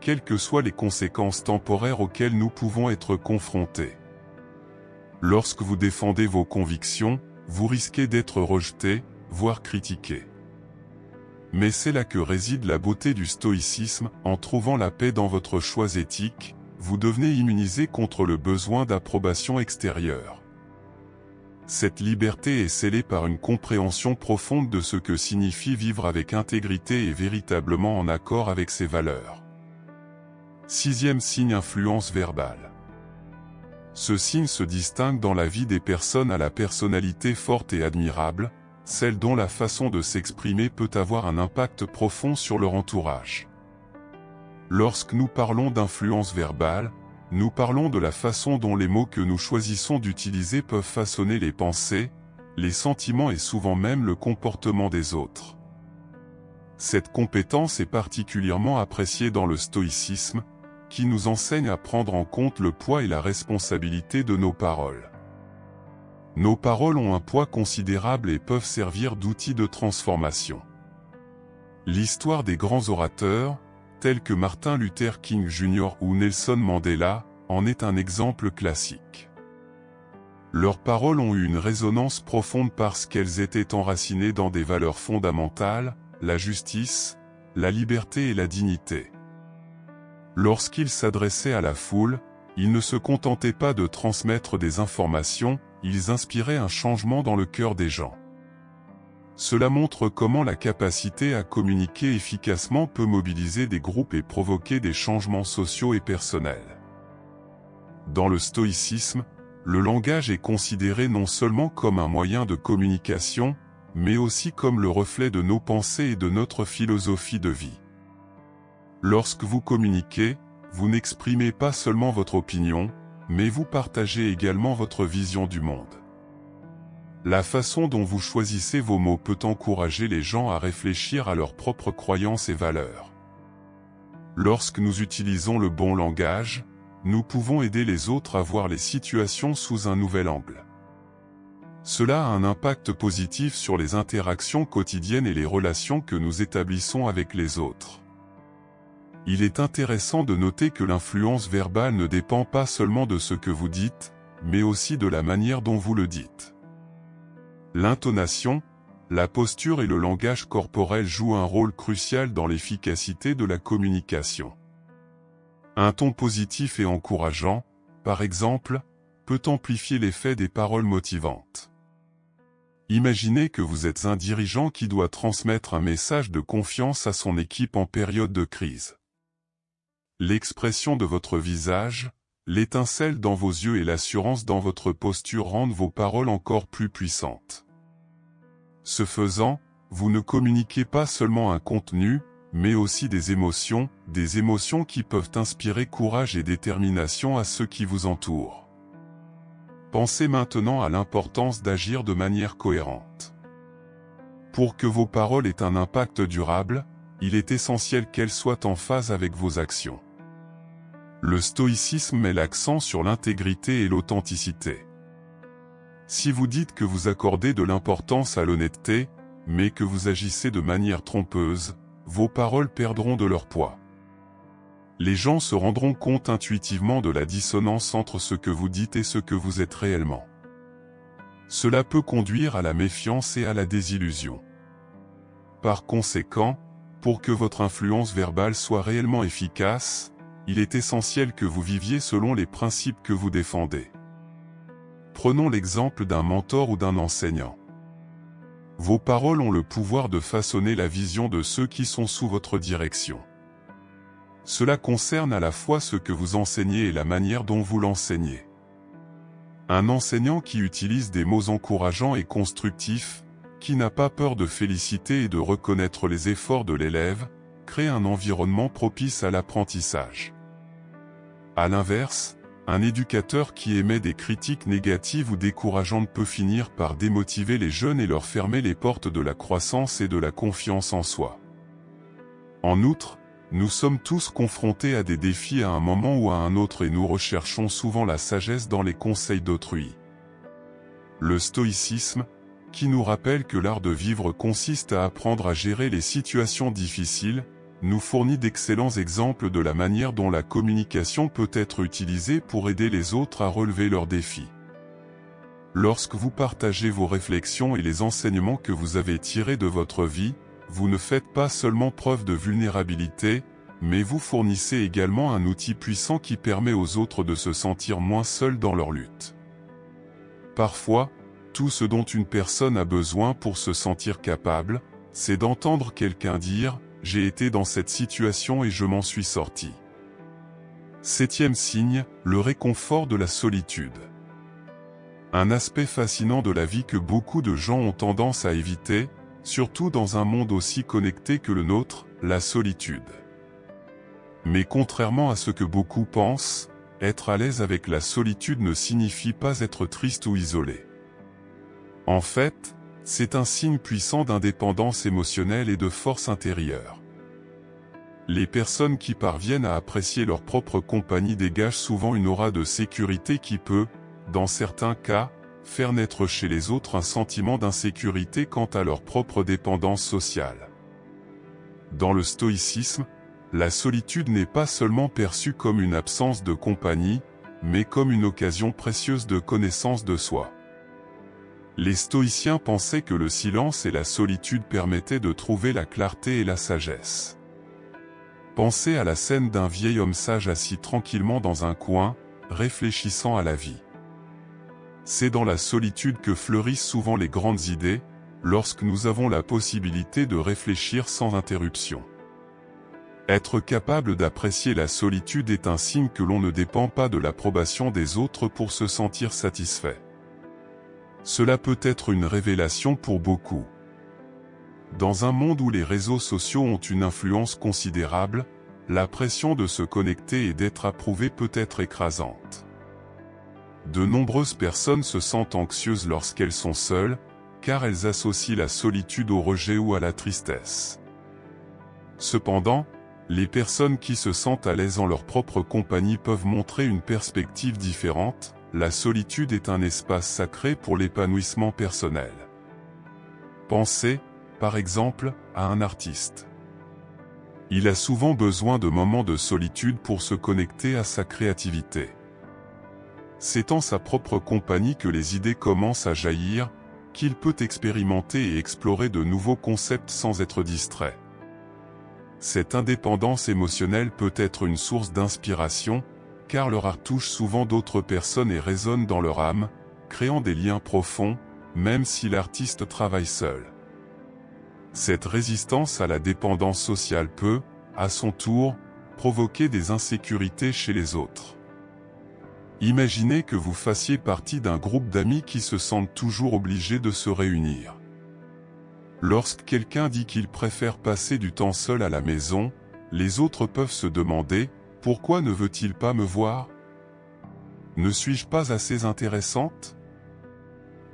[SPEAKER 1] quelles que soient les conséquences temporaires auxquelles nous pouvons être confrontés. Lorsque vous défendez vos convictions, vous risquez d'être rejeté, voire critiqué. Mais c'est là que réside la beauté du stoïcisme, en trouvant la paix dans votre choix éthique, vous devenez immunisé contre le besoin d'approbation extérieure. Cette liberté est scellée par une compréhension profonde de ce que signifie vivre avec intégrité et véritablement en accord avec ses valeurs. Sixième signe: influence verbale. Ce signe se distingue dans la vie des personnes à la personnalité forte et admirable, celle dont la façon de s'exprimer peut avoir un impact profond sur leur entourage. Lorsque nous parlons d'influence verbale, nous parlons de la façon dont les mots que nous choisissons d'utiliser peuvent façonner les pensées, les sentiments et souvent même le comportement des autres. Cette compétence est particulièrement appréciée dans le stoïcisme, qui nous enseigne à prendre en compte le poids et la responsabilité de nos paroles. Nos paroles ont un poids considérable et peuvent servir d'outils de transformation. L'histoire des grands orateurs, tels que Martin Luther King Jr. ou Nelson Mandela, en est un exemple classique. Leurs paroles ont eu une résonance profonde parce qu'elles étaient enracinées dans des valeurs fondamentales, la justice, la liberté et la dignité. Lorsqu'ils s'adressaient à la foule, ils ne se contentaient pas de transmettre des informations, ils inspiraient un changement dans le cœur des gens. Cela montre comment la capacité à communiquer efficacement peut mobiliser des groupes et provoquer des changements sociaux et personnels. Dans le stoïcisme, le langage est considéré non seulement comme un moyen de communication, mais aussi comme le reflet de nos pensées et de notre philosophie de vie. Lorsque vous communiquez, vous n'exprimez pas seulement votre opinion, mais vous partagez également votre vision du monde. La façon dont vous choisissez vos mots peut encourager les gens à réfléchir à leurs propres croyances et valeurs. Lorsque nous utilisons le bon langage, nous pouvons aider les autres à voir les situations sous un nouvel angle. Cela a un impact positif sur les interactions quotidiennes et les relations que nous établissons avec les autres. Il est intéressant de noter que l'influence verbale ne dépend pas seulement de ce que vous dites, mais aussi de la manière dont vous le dites. L'intonation, la posture et le langage corporel jouent un rôle crucial dans l'efficacité de la communication. Un ton positif et encourageant, par exemple, peut amplifier l'effet des paroles motivantes. Imaginez que vous êtes un dirigeant qui doit transmettre un message de confiance à son équipe en période de crise. L'expression de votre visage, l'étincelle dans vos yeux et l'assurance dans votre posture rendent vos paroles encore plus puissantes. Ce faisant, vous ne communiquez pas seulement un contenu, mais aussi des émotions qui peuvent inspirer courage et détermination à ceux qui vous entourent. Pensez maintenant à l'importance d'agir de manière cohérente. Pour que vos paroles aient un impact durable, il est essentiel qu'elles soient en phase avec vos actions. Le stoïcisme met l'accent sur l'intégrité et l'authenticité. Si vous dites que vous accordez de l'importance à l'honnêteté, mais que vous agissez de manière trompeuse, vos paroles perdront de leur poids. Les gens se rendront compte intuitivement de la dissonance entre ce que vous dites et ce que vous êtes réellement. Cela peut conduire à la méfiance et à la désillusion. Par conséquent, pour que votre influence verbale soit réellement efficace, il est essentiel que vous viviez selon les principes que vous défendez. Prenons l'exemple d'un mentor ou d'un enseignant. Vos paroles ont le pouvoir de façonner la vision de ceux qui sont sous votre direction. Cela concerne à la fois ce que vous enseignez et la manière dont vous l'enseignez. Un enseignant qui utilise des mots encourageants et constructifs, qui n'a pas peur de féliciter et de reconnaître les efforts de l'élève, crée un environnement propice à l'apprentissage. À l'inverse, un éducateur qui émet des critiques négatives ou décourageantes peut finir par démotiver les jeunes et leur fermer les portes de la croissance et de la confiance en soi. En outre, nous sommes tous confrontés à des défis à un moment ou à un autre et nous recherchons souvent la sagesse dans les conseils d'autrui. Le stoïcisme, qui nous rappelle que l'art de vivre consiste à apprendre à gérer les situations difficiles, nous fournit d'excellents exemples de la manière dont la communication peut être utilisée pour aider les autres à relever leurs défis. Lorsque vous partagez vos réflexions et les enseignements que vous avez tirés de votre vie, vous ne faites pas seulement preuve de vulnérabilité, mais vous fournissez également un outil puissant qui permet aux autres de se sentir moins seuls dans leur lutte. Parfois, tout ce dont une personne a besoin pour se sentir capable, c'est d'entendre quelqu'un dire « J'ai été dans cette situation et je m'en suis sorti ». 7e signe, le réconfort de la solitude. Un aspect fascinant de la vie que beaucoup de gens ont tendance à éviter, surtout dans un monde aussi connecté que le nôtre, la solitude. Mais contrairement à ce que beaucoup pensent, être à l'aise avec la solitude ne signifie pas être triste ou isolé. En fait, c'est un signe puissant d'indépendance émotionnelle et de force intérieure. Les personnes qui parviennent à apprécier leur propre compagnie dégagent souvent une aura de sécurité qui peut, dans certains cas, faire naître chez les autres un sentiment d'insécurité quant à leur propre dépendance sociale. Dans le stoïcisme, la solitude n'est pas seulement perçue comme une absence de compagnie, mais comme une occasion précieuse de connaissance de soi. Les stoïciens pensaient que le silence et la solitude permettaient de trouver la clarté et la sagesse. Pensez à la scène d'un vieil homme sage assis tranquillement dans un coin, réfléchissant à la vie. C'est dans la solitude que fleurissent souvent les grandes idées, lorsque nous avons la possibilité de réfléchir sans interruption. Être capable d'apprécier la solitude est un signe que l'on ne dépend pas de l'approbation des autres pour se sentir satisfait. Cela peut être une révélation pour beaucoup. Dans un monde où les réseaux sociaux ont une influence considérable, la pression de se connecter et d'être approuvé peut être écrasante. De nombreuses personnes se sentent anxieuses lorsqu'elles sont seules, car elles associent la solitude au rejet ou à la tristesse. Cependant, les personnes qui se sentent à l'aise en leur propre compagnie peuvent montrer une perspective différente. La solitude est un espace sacré pour l'épanouissement personnel. Pensez, par exemple, à un artiste. Il a souvent besoin de moments de solitude pour se connecter à sa créativité. C'est en sa propre compagnie que les idées commencent à jaillir, qu'il peut expérimenter et explorer de nouveaux concepts sans être distrait. Cette indépendance émotionnelle peut être une source d'inspiration, car leur art touche souvent d'autres personnes et résonne dans leur âme, créant des liens profonds, même si l'artiste travaille seul. Cette résistance à la dépendance sociale peut, à son tour, provoquer des insécurités chez les autres. Imaginez que vous fassiez partie d'un groupe d'amis qui se sentent toujours obligés de se réunir. Lorsque quelqu'un dit qu'il préfère passer du temps seul à la maison, les autres peuvent se demander « Pourquoi ne veut-il pas me voir ? Ne suis-je pas assez intéressante ?»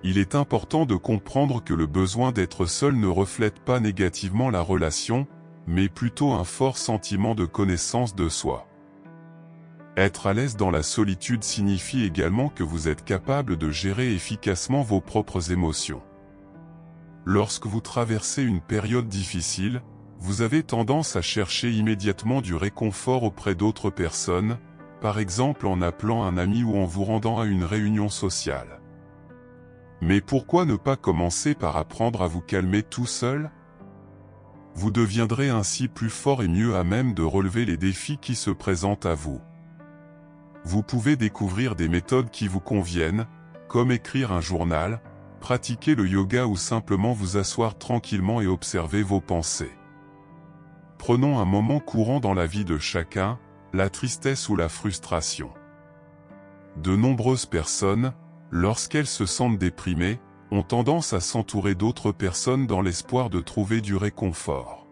[SPEAKER 1] Il est important de comprendre que le besoin d'être seul ne reflète pas négativement la relation, mais plutôt un fort sentiment de connaissance de soi. Être à l'aise dans la solitude signifie également que vous êtes capable de gérer efficacement vos propres émotions. Lorsque vous traversez une période difficile, vous avez tendance à chercher immédiatement du réconfort auprès d'autres personnes, par exemple en appelant un ami ou en vous rendant à une réunion sociale. Mais pourquoi ne pas commencer par apprendre à vous calmer tout seul ? Vous deviendrez ainsi plus fort et mieux à même de relever les défis qui se présentent à vous. Vous pouvez découvrir des méthodes qui vous conviennent, comme écrire un journal, pratiquer le yoga ou simplement vous asseoir tranquillement et observer vos pensées. Prenons un moment courant dans la vie de chacun, la tristesse ou la frustration. De nombreuses personnes, lorsqu'elles se sentent déprimées, ont tendance à s'entourer d'autres personnes dans l'espoir de trouver du réconfort.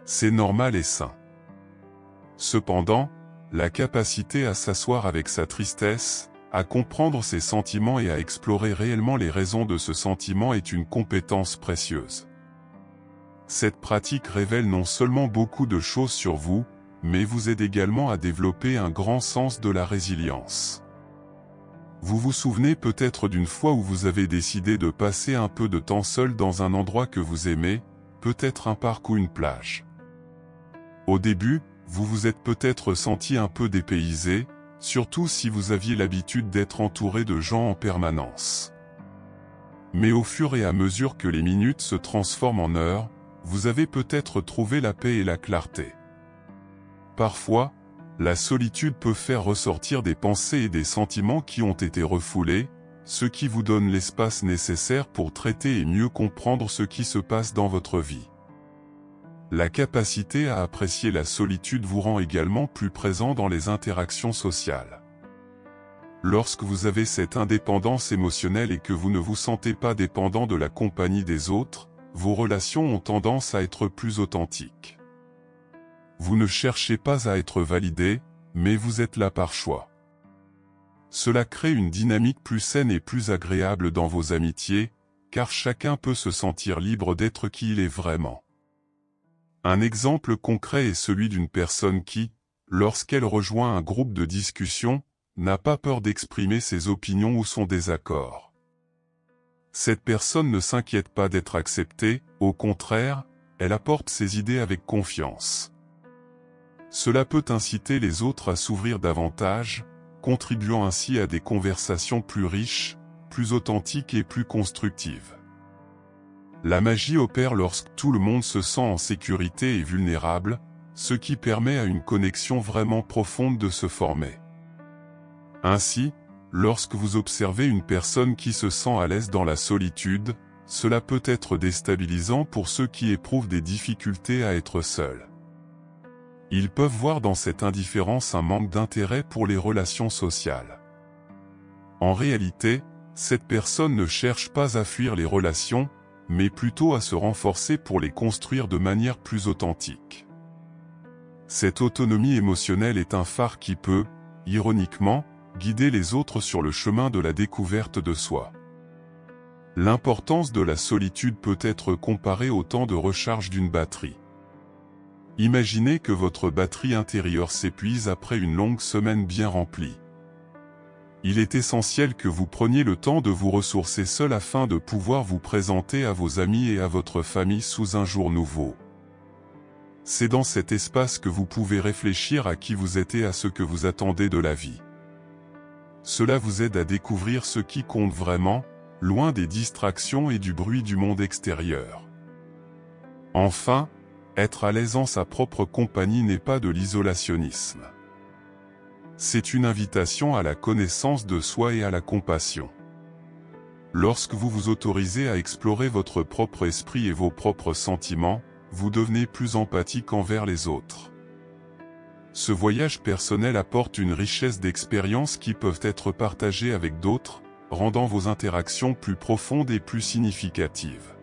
[SPEAKER 1] C'est normal et sain. Cependant, la capacité à s'asseoir avec sa tristesse, à comprendre ses sentiments et à explorer réellement les raisons de ce sentiment est une compétence précieuse. Cette pratique révèle non seulement beaucoup de choses sur vous, mais vous aide également à développer un grand sens de la résilience. Vous vous souvenez peut-être d'une fois où vous avez décidé de passer un peu de temps seul dans un endroit que vous aimez, peut-être un parc ou une plage. Au début, vous vous êtes peut-être senti un peu dépaysé, surtout si vous aviez l'habitude d'être entouré de gens en permanence. Mais au fur et à mesure que les minutes se transforment en heures, vous avez peut-être trouvé la paix et la clarté. Parfois, la solitude peut faire ressortir des pensées et des sentiments qui ont été refoulés, ce qui vous donne l'espace nécessaire pour traiter et mieux comprendre ce qui se passe dans votre vie. La capacité à apprécier la solitude vous rend également plus présent dans les interactions sociales. Lorsque vous avez cette indépendance émotionnelle et que vous ne vous sentez pas dépendant de la compagnie des autres, vos relations ont tendance à être plus authentiques. Vous ne cherchez pas à être validé, mais vous êtes là par choix. Cela crée une dynamique plus saine et plus agréable dans vos amitiés, car chacun peut se sentir libre d'être qui il est vraiment. Un exemple concret est celui d'une personne qui, lorsqu'elle rejoint un groupe de discussion, n'a pas peur d'exprimer ses opinions ou son désaccord. Cette personne ne s'inquiète pas d'être acceptée, au contraire, elle apporte ses idées avec confiance. Cela peut inciter les autres à s'ouvrir davantage, contribuant ainsi à des conversations plus riches, plus authentiques et plus constructives. La magie opère lorsque tout le monde se sent en sécurité et vulnérable, ce qui permet à une connexion vraiment profonde de se former. Ainsi, lorsque vous observez une personne qui se sent à l'aise dans la solitude, cela peut être déstabilisant pour ceux qui éprouvent des difficultés à être seuls. Ils peuvent voir dans cette indifférence un manque d'intérêt pour les relations sociales. En réalité, cette personne ne cherche pas à fuir les relations, mais plutôt à se renforcer pour les construire de manière plus authentique. Cette autonomie émotionnelle est un phare qui peut, ironiquement, guider les autres sur le chemin de la découverte de soi. L'importance de la solitude peut être comparée au temps de recharge d'une batterie. Imaginez que votre batterie intérieure s'épuise après une longue semaine bien remplie. Il est essentiel que vous preniez le temps de vous ressourcer seul afin de pouvoir vous présenter à vos amis et à votre famille sous un jour nouveau. C'est dans cet espace que vous pouvez réfléchir à qui vous êtes et à ce que vous attendez de la vie. Cela vous aide à découvrir ce qui compte vraiment, loin des distractions et du bruit du monde extérieur. Enfin, être à l'aise en sa propre compagnie n'est pas de l'isolationnisme. C'est une invitation à la connaissance de soi et à la compassion. Lorsque vous vous autorisez à explorer votre propre esprit et vos propres sentiments, vous devenez plus empathique envers les autres. Ce voyage personnel apporte une richesse d'expériences qui peuvent être partagées avec d'autres, rendant vos interactions plus profondes et plus significatives.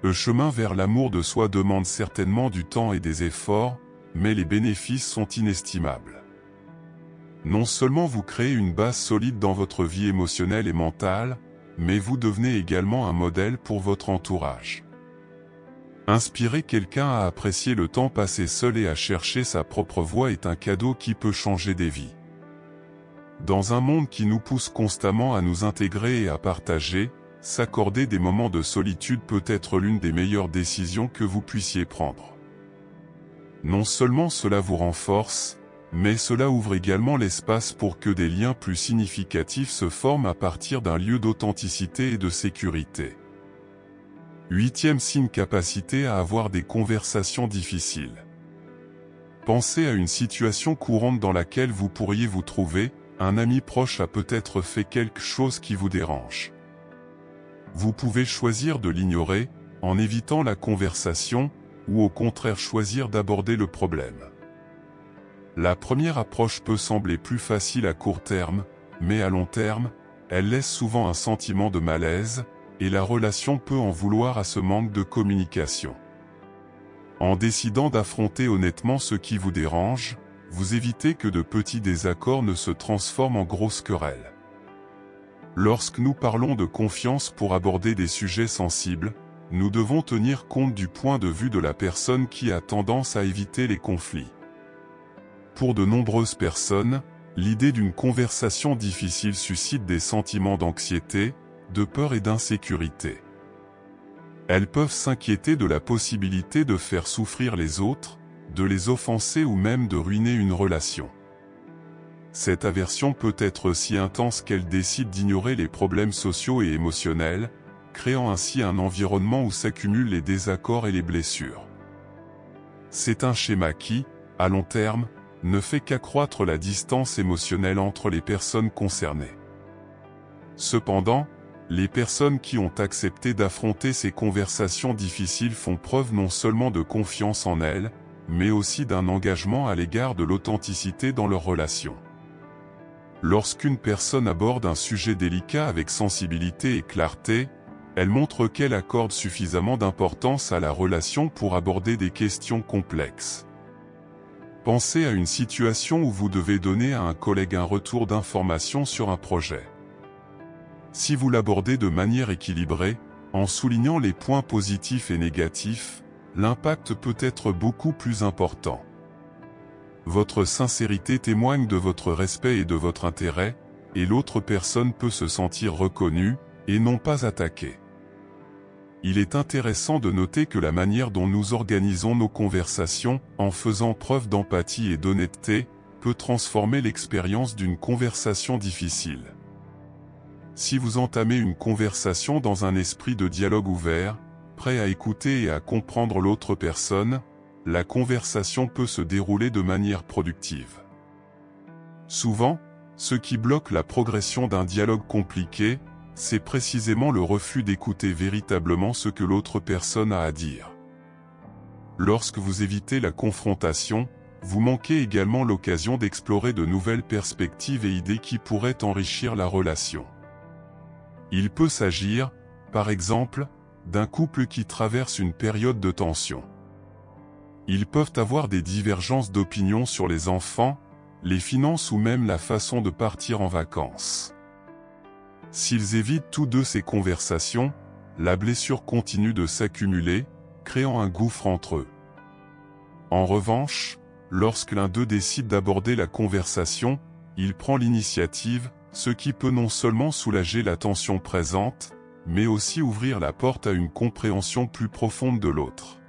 [SPEAKER 1] Le chemin vers l'amour de soi demande certainement du temps et des efforts, mais les bénéfices sont inestimables. Non seulement vous créez une base solide dans votre vie émotionnelle et mentale, mais vous devenez également un modèle pour votre entourage. Inspirer quelqu'un à apprécier le temps passé seul et à chercher sa propre voie est un cadeau qui peut changer des vies. Dans un monde qui nous pousse constamment à nous intégrer et à partager, s'accorder des moments de solitude peut être l'une des meilleures décisions que vous puissiez prendre. Non seulement cela vous renforce, mais cela ouvre également l'espace pour que des liens plus significatifs se forment à partir d'un lieu d'authenticité et de sécurité. 8e signe: capacité à avoir des conversations difficiles. Pensez à une situation courante dans laquelle vous pourriez vous trouver. Un ami proche a peut-être fait quelque chose qui vous dérange. Vous pouvez choisir de l'ignorer, en évitant la conversation, ou au contraire choisir d'aborder le problème. La première approche peut sembler plus facile à court terme, mais à long terme, elle laisse souvent un sentiment de malaise, et la relation peut en vouloir à ce manque de communication. En décidant d'affronter honnêtement ce qui vous dérange, vous évitez que de petits désaccords ne se transforment en grosses querelles. Lorsque nous parlons de confiance pour aborder des sujets sensibles, nous devons tenir compte du point de vue de la personne qui a tendance à éviter les conflits. Pour de nombreuses personnes, l'idée d'une conversation difficile suscite des sentiments d'anxiété, de peur et d'insécurité. Elles peuvent s'inquiéter de la possibilité de faire souffrir les autres, de les offenser ou même de ruiner une relation. Cette aversion peut être si intense qu'elle décide d'ignorer les problèmes sociaux et émotionnels, créant ainsi un environnement où s'accumulent les désaccords et les blessures. C'est un schéma qui, à long terme, ne fait qu'accroître la distance émotionnelle entre les personnes concernées. Cependant, les personnes qui ont accepté d'affronter ces conversations difficiles font preuve non seulement de confiance en elles, mais aussi d'un engagement à l'égard de l'authenticité dans leurs relations. Lorsqu'une personne aborde un sujet délicat avec sensibilité et clarté, elle montre qu'elle accorde suffisamment d'importance à la relation pour aborder des questions complexes. Pensez à une situation où vous devez donner à un collègue un retour d'information sur un projet. Si vous l'abordez de manière équilibrée, en soulignant les points positifs et négatifs, l'impact peut être beaucoup plus important. Votre sincérité témoigne de votre respect et de votre intérêt, et l'autre personne peut se sentir reconnue, et non pas attaquée. Il est intéressant de noter que la manière dont nous organisons nos conversations, en faisant preuve d'empathie et d'honnêteté, peut transformer l'expérience d'une conversation difficile. Si vous entamez une conversation dans un esprit de dialogue ouvert, prêt à écouter et à comprendre l'autre personne, la conversation peut se dérouler de manière productive. Souvent, ce qui bloque la progression d'un dialogue compliqué, c'est précisément le refus d'écouter véritablement ce que l'autre personne a à dire. Lorsque vous évitez la confrontation, vous manquez également l'occasion d'explorer de nouvelles perspectives et idées qui pourraient enrichir la relation. Il peut s'agir, par exemple, d'un couple qui traverse une période de tension. Ils peuvent avoir des divergences d'opinion sur les enfants, les finances ou même la façon de partir en vacances. S'ils évitent tous deux ces conversations, la blessure continue de s'accumuler, créant un gouffre entre eux. En revanche, lorsque l'un d'eux décide d'aborder la conversation, il prend l'initiative, ce qui peut non seulement soulager la tension présente, mais aussi ouvrir la porte à une compréhension plus profonde de l'autre.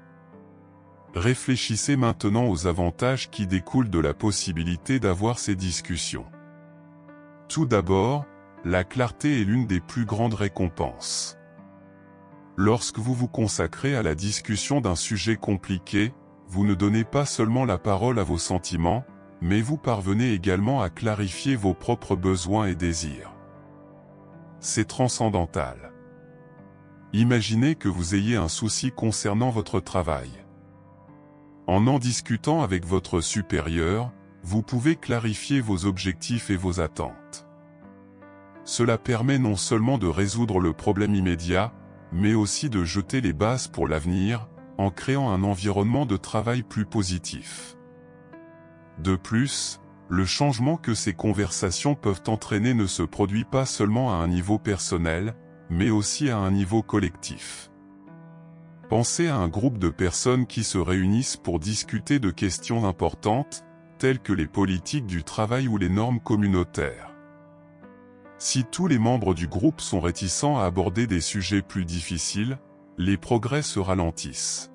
[SPEAKER 1] Réfléchissez maintenant aux avantages qui découlent de la possibilité d'avoir ces discussions. Tout d'abord, la clarté est l'une des plus grandes récompenses. Lorsque vous vous consacrez à la discussion d'un sujet compliqué, vous ne donnez pas seulement la parole à vos sentiments, mais vous parvenez également à clarifier vos propres besoins et désirs. C'est transcendantal. Imaginez que vous ayez un souci concernant votre travail. En discutant avec votre supérieur, vous pouvez clarifier vos objectifs et vos attentes. Cela permet non seulement de résoudre le problème immédiat, mais aussi de jeter les bases pour l'avenir, en créant un environnement de travail plus positif. De plus, le changement que ces conversations peuvent entraîner ne se produit pas seulement à un niveau personnel, mais aussi à un niveau collectif. Pensez à un groupe de personnes qui se réunissent pour discuter de questions importantes, telles que les politiques du travail ou les normes communautaires. Si tous les membres du groupe sont réticents à aborder des sujets plus difficiles, les progrès se ralentissent.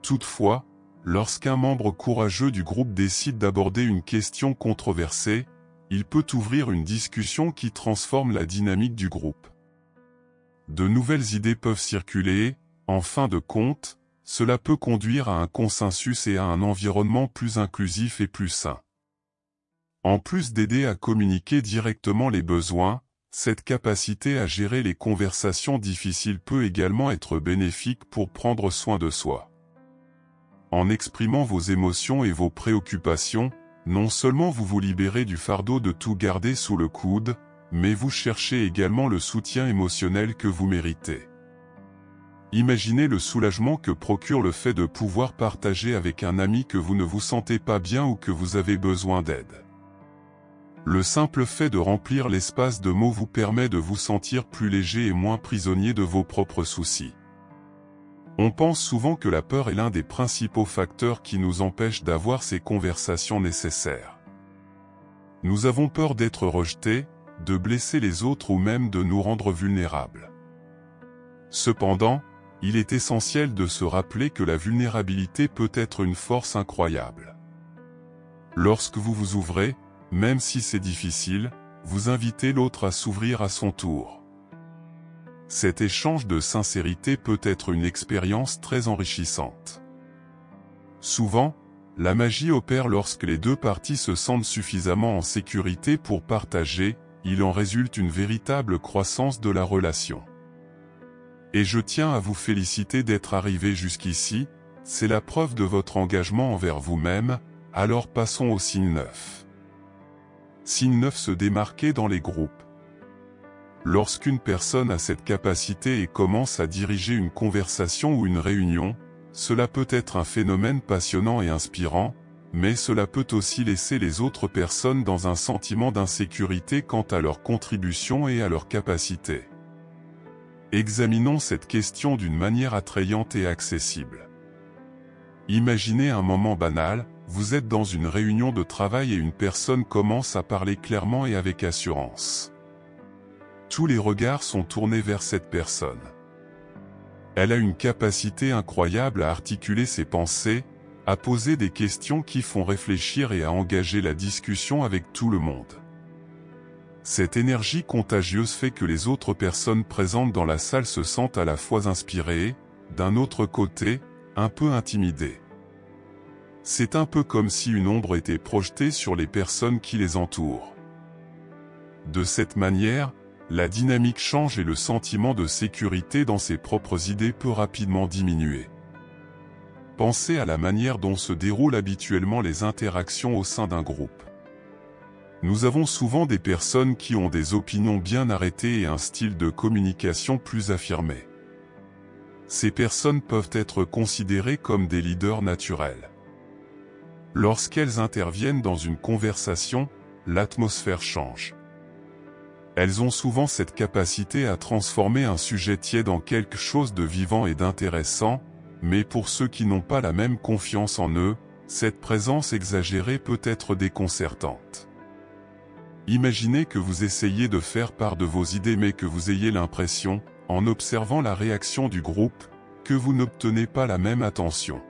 [SPEAKER 1] Toutefois, lorsqu'un membre courageux du groupe décide d'aborder une question controversée, il peut ouvrir une discussion qui transforme la dynamique du groupe. De nouvelles idées peuvent circuler, en fin de compte, cela peut conduire à un consensus et à un environnement plus inclusif et plus sain. En plus d'aider à communiquer directement les besoins, cette capacité à gérer les conversations difficiles peut également être bénéfique pour prendre soin de soi. En exprimant vos émotions et vos préoccupations, non seulement vous vous libérez du fardeau de tout garder sous le coude, mais vous cherchez également le soutien émotionnel que vous méritez. Imaginez le soulagement que procure le fait de pouvoir partager avec un ami que vous ne vous sentez pas bien ou que vous avez besoin d'aide. Le simple fait de remplir l'espace de mots vous permet de vous sentir plus léger et moins prisonnier de vos propres soucis. On pense souvent que la peur est l'un des principaux facteurs qui nous empêchent d'avoir ces conversations nécessaires. Nous avons peur d'être rejetés, de blesser les autres ou même de nous rendre vulnérables. Cependant, il est essentiel de se rappeler que la vulnérabilité peut être une force incroyable. Lorsque vous vous ouvrez, même si c'est difficile, vous invitez l'autre à s'ouvrir à son tour. Cet échange de sincérité peut être une expérience très enrichissante. Souvent, la magie opère lorsque les deux parties se sentent suffisamment en sécurité pour partager, il en résulte une véritable croissance de la relation. Et je tiens à vous féliciter d'être arrivé jusqu'ici, c'est la preuve de votre engagement envers vous-même, alors passons au signe 9. Signe 9, se démarquer dans les groupes. Lorsqu'une personne a cette capacité et commence à diriger une conversation ou une réunion, cela peut être un phénomène passionnant et inspirant, mais cela peut aussi laisser les autres personnes dans un sentiment d'insécurité quant à leur contribution et à leur capacité. Examinons cette question d'une manière attrayante et accessible. Imaginez un moment banal, vous êtes dans une réunion de travail et une personne commence à parler clairement et avec assurance. Tous les regards sont tournés vers cette personne. Elle a une capacité incroyable à articuler ses pensées, à poser des questions qui font réfléchir et à engager la discussion avec tout le monde. Cette énergie contagieuse fait que les autres personnes présentes dans la salle se sentent à la fois inspirées, d'un autre côté, un peu intimidées. C'est un peu comme si une ombre était projetée sur les personnes qui les entourent. De cette manière, la dynamique change et le sentiment de sécurité dans ses propres idées peut rapidement diminuer. Pensez à la manière dont se déroulent habituellement les interactions au sein d'un groupe. Nous avons souvent des personnes qui ont des opinions bien arrêtées et un style de communication plus affirmé. Ces personnes peuvent être considérées comme des leaders naturels. Lorsqu'elles interviennent dans une conversation, l'atmosphère change. Elles ont souvent cette capacité à transformer un sujet tiède en quelque chose de vivant et d'intéressant, mais pour ceux qui n'ont pas la même confiance en eux, cette présence exagérée peut être déconcertante. Imaginez que vous essayez de faire part de vos idées mais que vous ayez l'impression, en observant la réaction du groupe, que vous n'obtenez pas la même attention.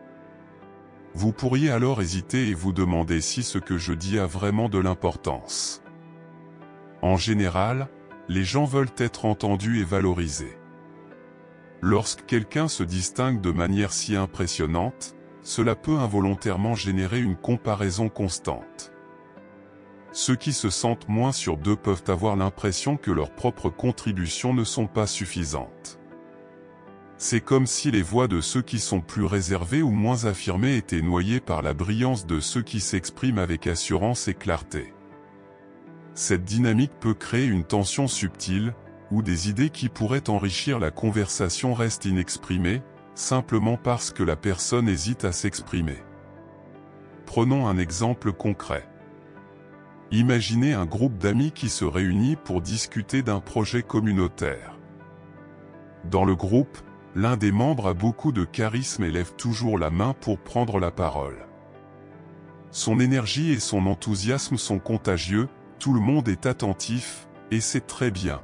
[SPEAKER 1] Vous pourriez alors hésiter et vous demander si ce que je dis a vraiment de l'importance. En général, les gens veulent être entendus et valorisés. Lorsque quelqu'un se distingue de manière si impressionnante, cela peut involontairement générer une comparaison constante. Ceux qui se sentent moins sûrs d'eux peuvent avoir l'impression que leurs propres contributions ne sont pas suffisantes. C'est comme si les voix de ceux qui sont plus réservés ou moins affirmés étaient noyées par la brillance de ceux qui s'expriment avec assurance et clarté. Cette dynamique peut créer une tension subtile, où des idées qui pourraient enrichir la conversation restent inexprimées, simplement parce que la personne hésite à s'exprimer. Prenons un exemple concret. Imaginez un groupe d'amis qui se réunit pour discuter d'un projet communautaire. Dans le groupe, l'un des membres a beaucoup de charisme et lève toujours la main pour prendre la parole. Son énergie et son enthousiasme sont contagieux, tout le monde est attentif, et c'est très bien.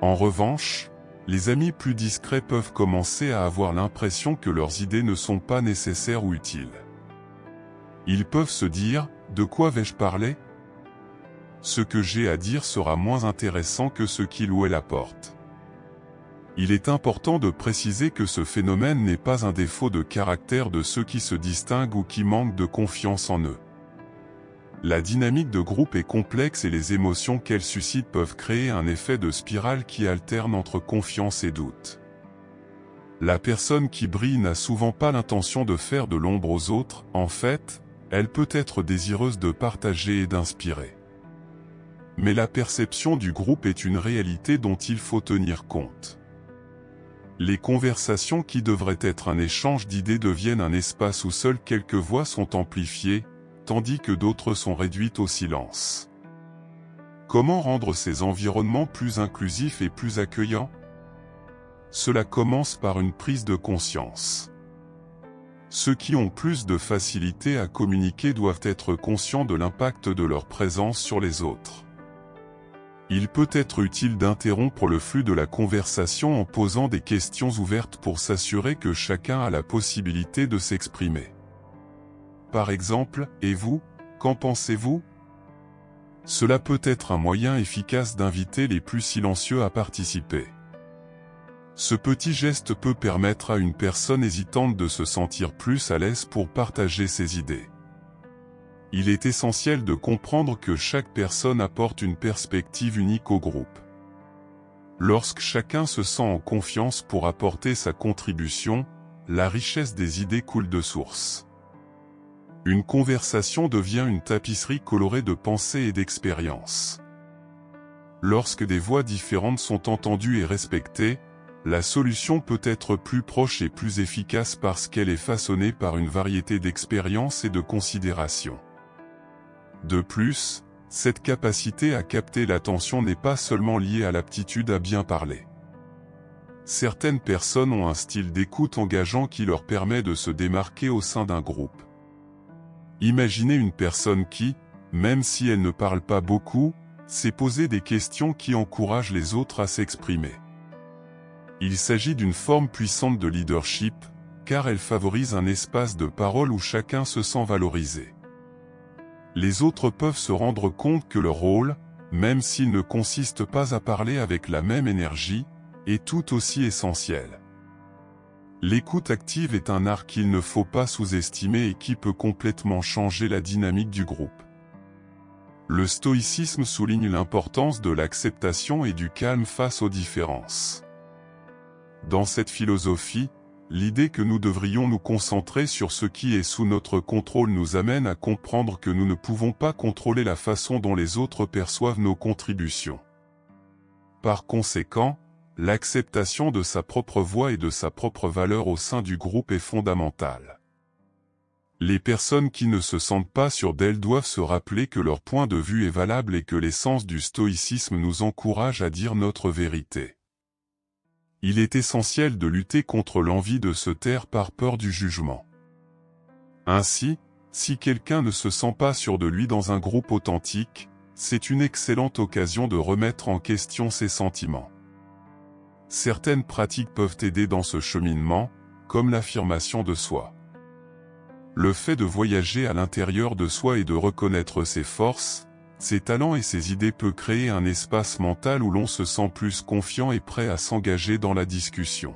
[SPEAKER 1] En revanche, les amis plus discrets peuvent commencer à avoir l'impression que leurs idées ne sont pas nécessaires ou utiles. Ils peuvent se dire « De quoi vais-je parler ? Ce que j'ai à dire sera moins intéressant que ce qu'il ou elle apporte. » Il est important de préciser que ce phénomène n'est pas un défaut de caractère de ceux qui se distinguent ou qui manquent de confiance en eux. La dynamique de groupe est complexe et les émotions qu'elle suscite peuvent créer un effet de spirale qui alterne entre confiance et doute. La personne qui brille n'a souvent pas l'intention de faire de l'ombre aux autres, en fait, elle peut être désireuse de partager et d'inspirer. Mais la perception du groupe est une réalité dont il faut tenir compte. Les conversations qui devraient être un échange d'idées deviennent un espace où seules quelques voix sont amplifiées, tandis que d'autres sont réduites au silence. Comment rendre ces environnements plus inclusifs et plus accueillants ? Cela commence par une prise de conscience. Ceux qui ont plus de facilité à communiquer doivent être conscients de l'impact de leur présence sur les autres. Il peut être utile d'interrompre le flux de la conversation en posant des questions ouvertes pour s'assurer que chacun a la possibilité de s'exprimer. Par exemple, « Et vous, qu'en pensez-vous » Cela peut être un moyen efficace d'inviter les plus silencieux à participer. Ce petit geste peut permettre à une personne hésitante de se sentir plus à l'aise pour partager ses idées. Il est essentiel de comprendre que chaque personne apporte une perspective unique au groupe. Lorsque chacun se sent en confiance pour apporter sa contribution, la richesse des idées coule de source. Une conversation devient une tapisserie colorée de pensées et d'expériences. Lorsque des voix différentes sont entendues et respectées, la solution peut être plus proche et plus efficace parce qu'elle est façonnée par une variété d'expériences et de considérations. De plus, cette capacité à capter l'attention n'est pas seulement liée à l'aptitude à bien parler. Certaines personnes ont un style d'écoute engageant qui leur permet de se démarquer au sein d'un groupe. Imaginez une personne qui, même si elle ne parle pas beaucoup, sait poser des questions qui encouragent les autres à s'exprimer. Il s'agit d'une forme puissante de leadership, car elle favorise un espace de parole où chacun se sent valorisé. Les autres peuvent se rendre compte que leur rôle, même s'il ne consiste pas à parler avec la même énergie, est tout aussi essentiel. L'écoute active est un art qu'il ne faut pas sous-estimer et qui peut complètement changer la dynamique du groupe. Le stoïcisme souligne l'importance de l'acceptation et du calme face aux différences. Dans cette philosophie, l'idée que nous devrions nous concentrer sur ce qui est sous notre contrôle nous amène à comprendre que nous ne pouvons pas contrôler la façon dont les autres perçoivent nos contributions. Par conséquent, l'acceptation de sa propre voix et de sa propre valeur au sein du groupe est fondamentale. Les personnes qui ne se sentent pas sûres d'elles doivent se rappeler que leur point de vue est valable et que l'essence du stoïcisme nous encourage à dire notre vérité. Il est essentiel de lutter contre l'envie de se taire par peur du jugement. Ainsi, si quelqu'un ne se sent pas sûr de lui dans un groupe authentique, c'est une excellente occasion de remettre en question ses sentiments. Certaines pratiques peuvent aider dans ce cheminement, comme l'affirmation de soi. Le fait de voyager à l'intérieur de soi et de reconnaître ses forces, ses talents et ses idées peuvent créer un espace mental où l'on se sent plus confiant et prêt à s'engager dans la discussion.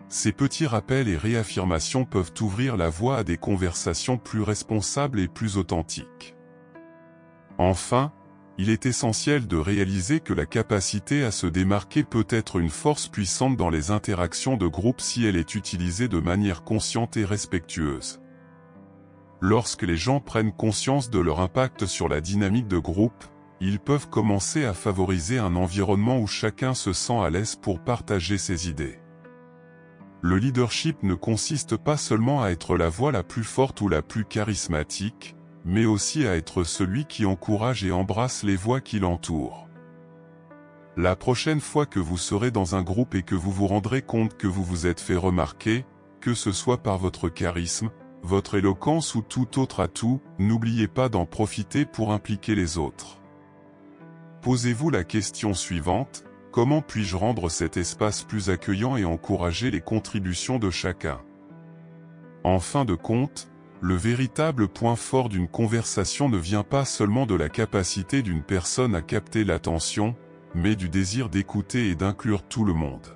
[SPEAKER 1] Ces petits rappels et réaffirmations peuvent ouvrir la voie à des conversations plus responsables et plus authentiques. Enfin, il est essentiel de réaliser que la capacité à se démarquer peut être une force puissante dans les interactions de groupe si elle est utilisée de manière consciente et respectueuse. Lorsque les gens prennent conscience de leur impact sur la dynamique de groupe, ils peuvent commencer à favoriser un environnement où chacun se sent à l'aise pour partager ses idées. Le leadership ne consiste pas seulement à être la voix la plus forte ou la plus charismatique, mais aussi à être celui qui encourage et embrasse les voix qui l'entourent. La prochaine fois que vous serez dans un groupe et que vous vous rendrez compte que vous vous êtes fait remarquer, que ce soit par votre charisme, votre éloquence ou tout autre atout, n'oubliez pas d'en profiter pour impliquer les autres. Posez-vous la question suivante: comment puis-je rendre cet espace plus accueillant et encourager les contributions de chacun? En fin de compte, le véritable point fort d'une conversation ne vient pas seulement de la capacité d'une personne à capter l'attention, mais du désir d'écouter et d'inclure tout le monde.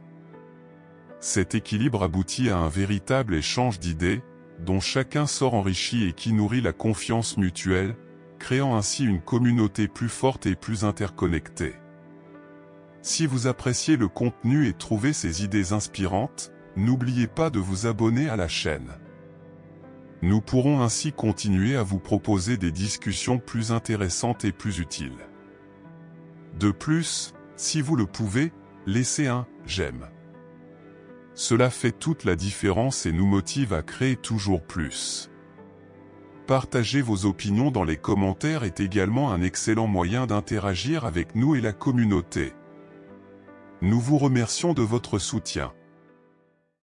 [SPEAKER 1] Cet équilibre aboutit à un véritable échange d'idées, dont chacun sort enrichi et qui nourrit la confiance mutuelle, créant ainsi une communauté plus forte et plus interconnectée. Si vous appréciez le contenu et trouvez ces idées inspirantes, n'oubliez pas de vous abonner à la chaîne. Nous pourrons ainsi continuer à vous proposer des discussions plus intéressantes et plus utiles. De plus, si vous le pouvez, laissez un « j'aime ». Cela fait toute la différence et nous motive à créer toujours plus. Partager vos opinions dans les commentaires est également un excellent moyen d'interagir avec nous et la communauté. Nous vous remercions de votre soutien.